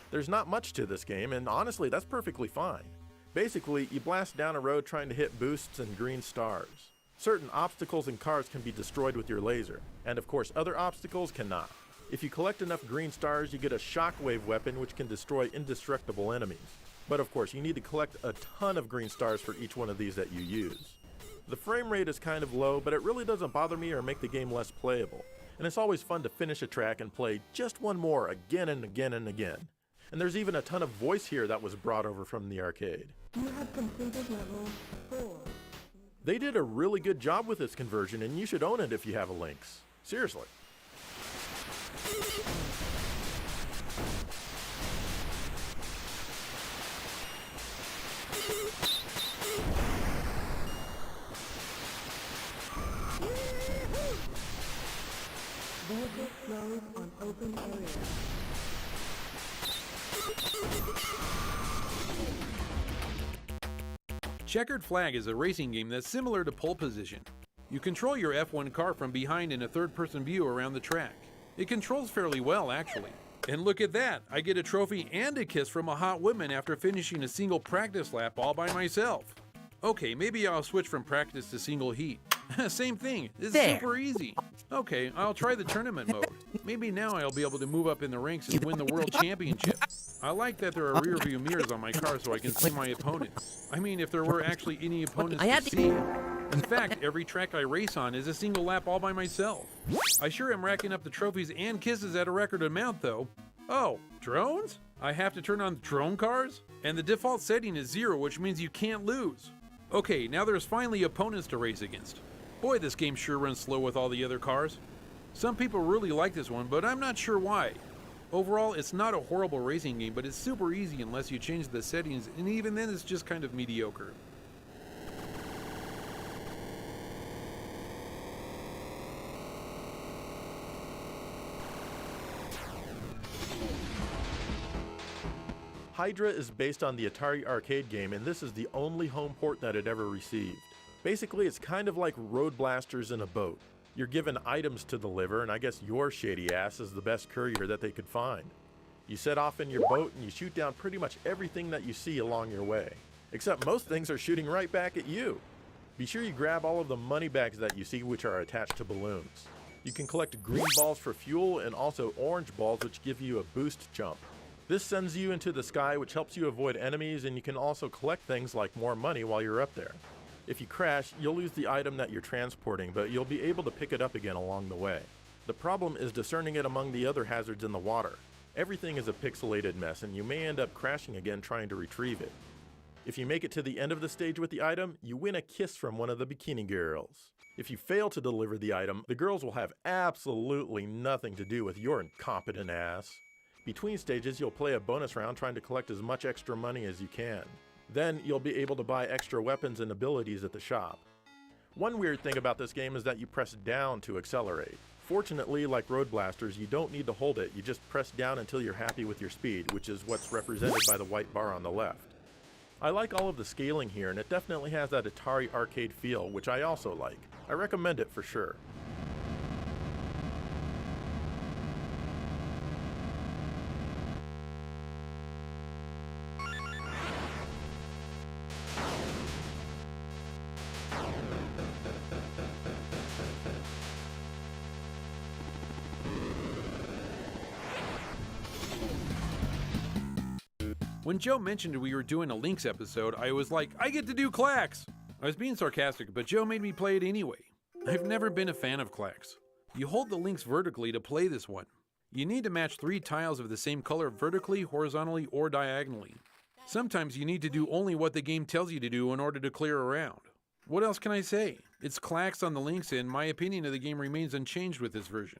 There's not much to this game, and honestly that's perfectly fine. Basically, you blast down a road trying to hit boosts and green stars. Certain obstacles and cars can be destroyed with your laser, and of course other obstacles cannot. If you collect enough green stars, you get a shockwave weapon which can destroy indestructible enemies. But of course you need to collect a ton of green stars for each one of these that you use. The frame rate is kind of low, but it really doesn't bother me or make the game less playable. And it's always fun to finish a track and play just one more again and again and again. And there's even a ton of voice here that was brought over from the arcade. You have completed level 4. They did a really good job with this conversion, and you should own it if you have a Lynx. Seriously. Vehicle slows on open area. Checkered Flag is a racing game that's similar to Pole Position. You control your F1 car from behind in a third-person view around the track. It controls fairly well, actually. And look at that, I get a trophy and a kiss from a hot woman after finishing a single practice lap all by myself. Okay, maybe I'll switch from practice to single heat. Same thing, it's super easy. Okay, I'll try the tournament mode. Maybe now I'll be able to move up in the ranks and win the world championship. I like that there are rear view mirrors on my car so I can see my opponents. I mean, if there were actually any opponents to see. In fact, every track I race on is a single lap all by myself. I sure am racking up the trophies and kisses at a record amount though. Oh, drones? I have to turn on drone cars? And the default setting is 0, which means you can't lose. Okay, now there's finally opponents to race against. Boy, this game sure runs slow with all the other cars. Some people really like this one, but I'm not sure why. Overall, it's not a horrible racing game, but it's super easy unless you change the settings, and even then it's just kind of mediocre. Hydra is based on the Atari arcade game, and this is the only home port that it ever received. Basically, it's kind of like Road Blasters in a boat. You're given items to deliver, and I guess your shady ass is the best courier that they could find. You set off in your boat and you shoot down pretty much everything that you see along your way. Except most things are shooting right back at you. Be sure you grab all of the money bags that you see, which are attached to balloons. You can collect green balls for fuel and also orange balls, which give you a boost jump. This sends you into the sky, which helps you avoid enemies, and you can also collect things like more money while you're up there. If you crash, you'll lose the item that you're transporting, but you'll be able to pick it up again along the way. The problem is discerning it among the other hazards in the water. Everything is a pixelated mess, and you may end up crashing again trying to retrieve it. If you make it to the end of the stage with the item, you win a kiss from one of the bikini girls. If you fail to deliver the item, the girls will have absolutely nothing to do with your incompetent ass. Between stages, you'll play a bonus round trying to collect as much extra money as you can. Then you'll be able to buy extra weapons and abilities at the shop. One weird thing about this game is that you press down to accelerate. Fortunately, like Road Blasters, you don't need to hold it, you just press down until you're happy with your speed, which is what's represented by the white bar on the left. I like all of the scaling here, and it definitely has that Atari arcade feel, which I also like. I recommend it for sure. When Joe mentioned we were doing a Lynx episode, I was like, I get to do Clax! I was being sarcastic, but Joe made me play it anyway. I've never been a fan of Clax. You hold the Lynx vertically to play this one. You need to match 3 tiles of the same color vertically, horizontally, or diagonally. Sometimes you need to do only what the game tells you to do in order to clear around. What else can I say? It's Clax on the Lynx, and my opinion of the game remains unchanged with this version.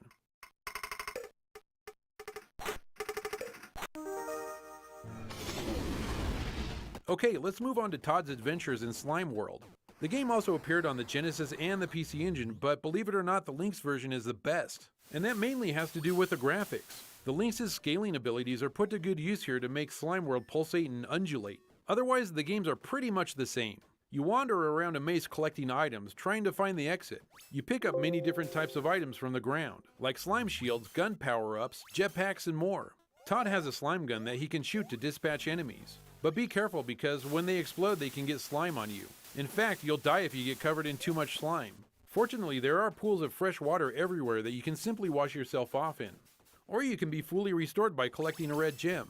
Okay, let's move on to Todd's Adventures in Slime World. The game also appeared on the Genesis and the PC Engine, but believe it or not, the Lynx version is the best. And that mainly has to do with the graphics. The Lynx's scaling abilities are put to good use here to make Slime World pulsate and undulate. Otherwise, the games are pretty much the same. You wander around a maze collecting items, trying to find the exit. You pick up many different types of items from the ground, like slime shields, gun power-ups, jetpacks, and more. Todd has a slime gun that he can shoot to dispatch enemies. But be careful because when they explode, they can get slime on you. In fact, you'll die if you get covered in too much slime. Fortunately, there are pools of fresh water everywhere that you can simply wash yourself off in. Or you can be fully restored by collecting a red gem.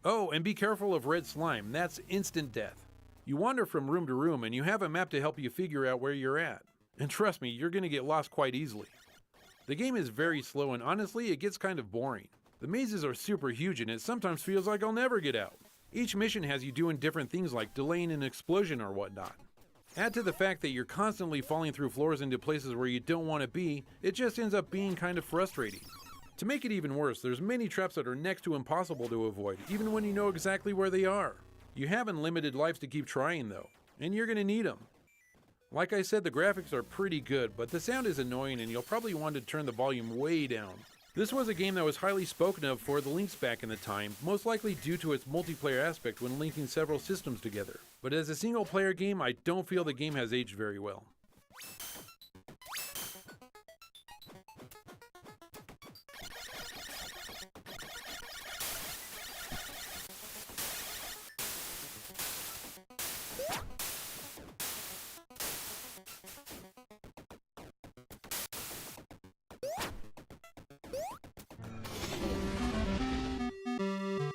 Oh, and be careful of red slime, that's instant death. You wander from room to room and you have a map to help you figure out where you're at. And trust me, you're gonna get lost quite easily. The game is very slow and honestly, it gets kind of boring. The mazes are super huge and it sometimes feels like I'll never get out. Each mission has you doing different things like delaying an explosion or whatnot. Add to the fact that you're constantly falling through floors into places where you don't want to be, it just ends up being kind of frustrating. To make it even worse, there's many traps that are next to impossible to avoid, even when you know exactly where they are. You have unlimited lives to keep trying though, and you're going to need them. Like I said, the graphics are pretty good, but the sound is annoying and you'll probably want to turn the volume way down. This was a game that was highly spoken of for the links back in the time, most likely due to its multiplayer aspect when linking several systems together. But as a single player game, I don't feel the game has aged very well.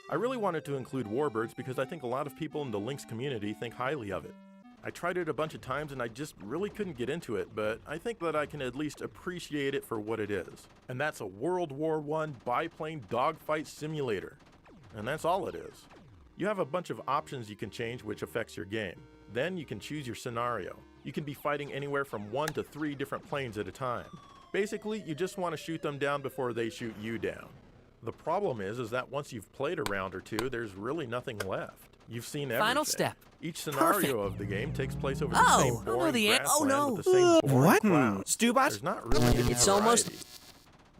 I really wanted to include Warbirds because I think a lot of people in the Lynx community think highly of it. I tried it a bunch of times and I just really couldn't get into it, but I think that I can at least appreciate it for what it is. And that's a World War I biplane dogfight simulator. And that's all it is. You have a bunch of options you can change which affects your game. Then you can choose your scenario. You can be fighting anywhere from 1 to 3 different planes at a time. Basically, you just want to shoot them down before they shoot you down. The problem is that once you've played a round or two, there's really nothing left. You've seen everything. Final step. Each scenario of the game takes place over the same boring grassland with the same boring clouds. Stubot? There's not really any It's variety. almost...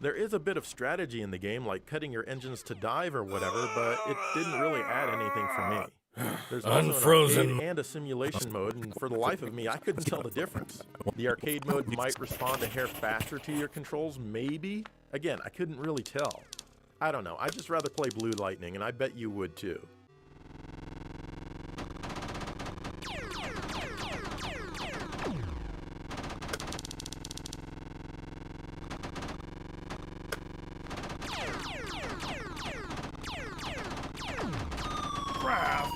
There is a bit of strategy in the game, like cutting your engines to dive or whatever, but it didn't really add anything for me. There's also Unfrozen. an arcade and a simulation mode, and for the life of me, I couldn't tell the difference. The arcade mode might respond a hair faster to your controls, maybe? Again, I couldn't really tell. I don't know, I'd just rather play Blue Lightning, and I bet you would too. Crap!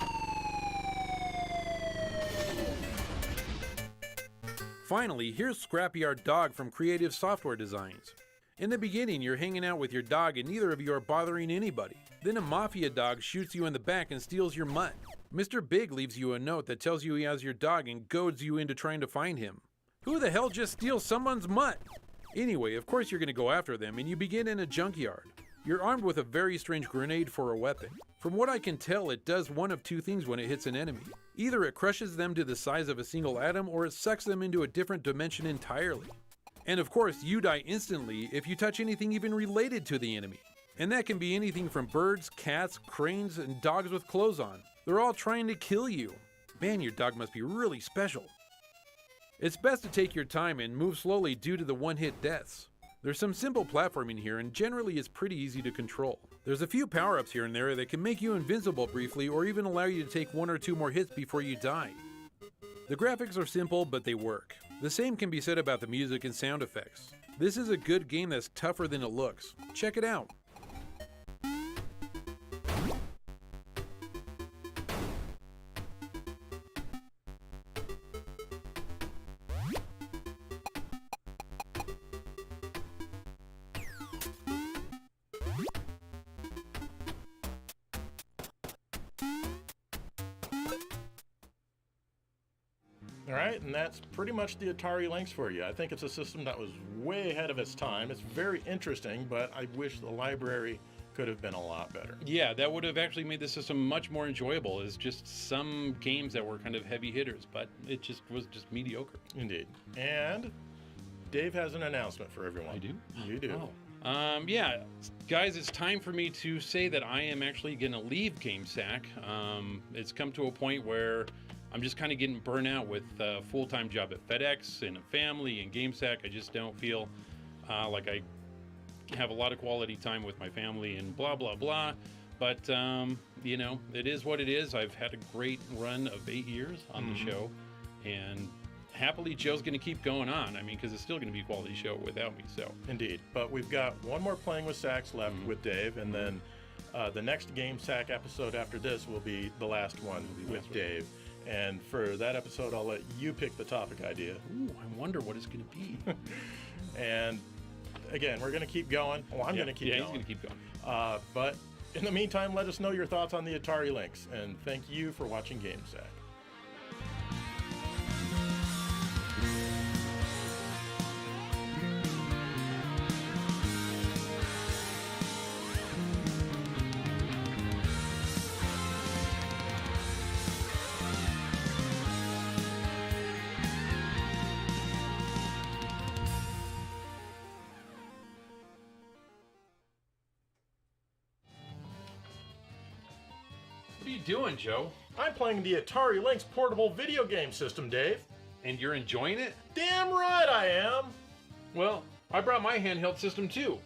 Finally, here's Scrapyard Dog from Creative Software Designs. In the beginning, you're hanging out with your dog and neither of you are bothering anybody. Then a mafia dog shoots you in the back and steals your mutt. Mr. Big leaves you a note that tells you he has your dog and goads you into trying to find him. Who the hell just steals someone's mutt? Anyway, of course you're going to go after them and you begin in a junkyard. You're armed with a very strange grenade for a weapon. From what I can tell, it does one of two things when it hits an enemy. Either it crushes them to the size of a single atom or it sucks them into a different dimension entirely. And of course, you die instantly if you touch anything even related to the enemy. And that can be anything from birds, cats, cranes, and dogs with clothes on. They're all trying to kill you. Man, your dog must be really special. It's best to take your time and move slowly due to the one-hit deaths. There's some simple platforming here and generally it's pretty easy to control. There's a few power-ups here and there that can make you invincible briefly or even allow you to take 1 or 2 more hits before you die. The graphics are simple, but they work. The same can be said about the music and sound effects. This is a good game that's tougher than it looks. Check it out. All right, and that's pretty much the Atari Lynx for you. I think it's a system that was way ahead of its time. It's very interesting, but I wish the library could have been a lot better. Yeah, that would have actually made the system much more enjoyable. It's just some games that were kind of heavy hitters, but it just was just mediocre. Indeed. And Dave has an announcement for everyone. I do? You do. Oh. Yeah, guys, it's time for me to say that I am actually going to leave GameSack. It's come to a point where I'm just kind of getting burnt out with a full-time job at FedEx and a family and GameSack. I just don't feel like I have a lot of quality time with my family and blah, blah, blah. But, you know, it is what it is. I've had a great run of 8 years on the show. And happily, Joe's going to keep going on. I mean, because it's still going to be a quality show without me. So Indeed. But we've got one more Playing with Sacks left with Dave. And then the next Game Sack episode after this will be the last one with Dave. And for that episode, I'll let you pick the topic idea. Ooh, I wonder what it's going to be. And again, we're going to keep going. Well, I'm going to keep going. Yeah, he's going to keep going. But in the meantime, let us know your thoughts on the Atari Lynx. And thank you for watching GameSack. are you doing, Joe? I'm playing the Atari Lynx portable video game system, Dave. And you're enjoying it? Damn right I am! Well, I brought my handheld system too.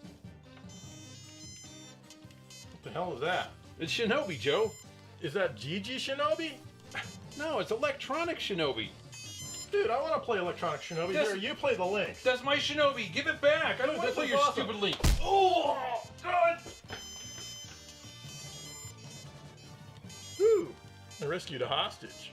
What the hell is that? It's Shinobi, Joe. Is that Gigi Shinobi? No, it's Electronic Shinobi. Dude, I want to play Electronic Shinobi. That's- Here, you play the Lynx. That's my Shinobi. Give it back. I don't want to This play is your awesome. stupid Link. Oh, God. Whew! I rescued a hostage.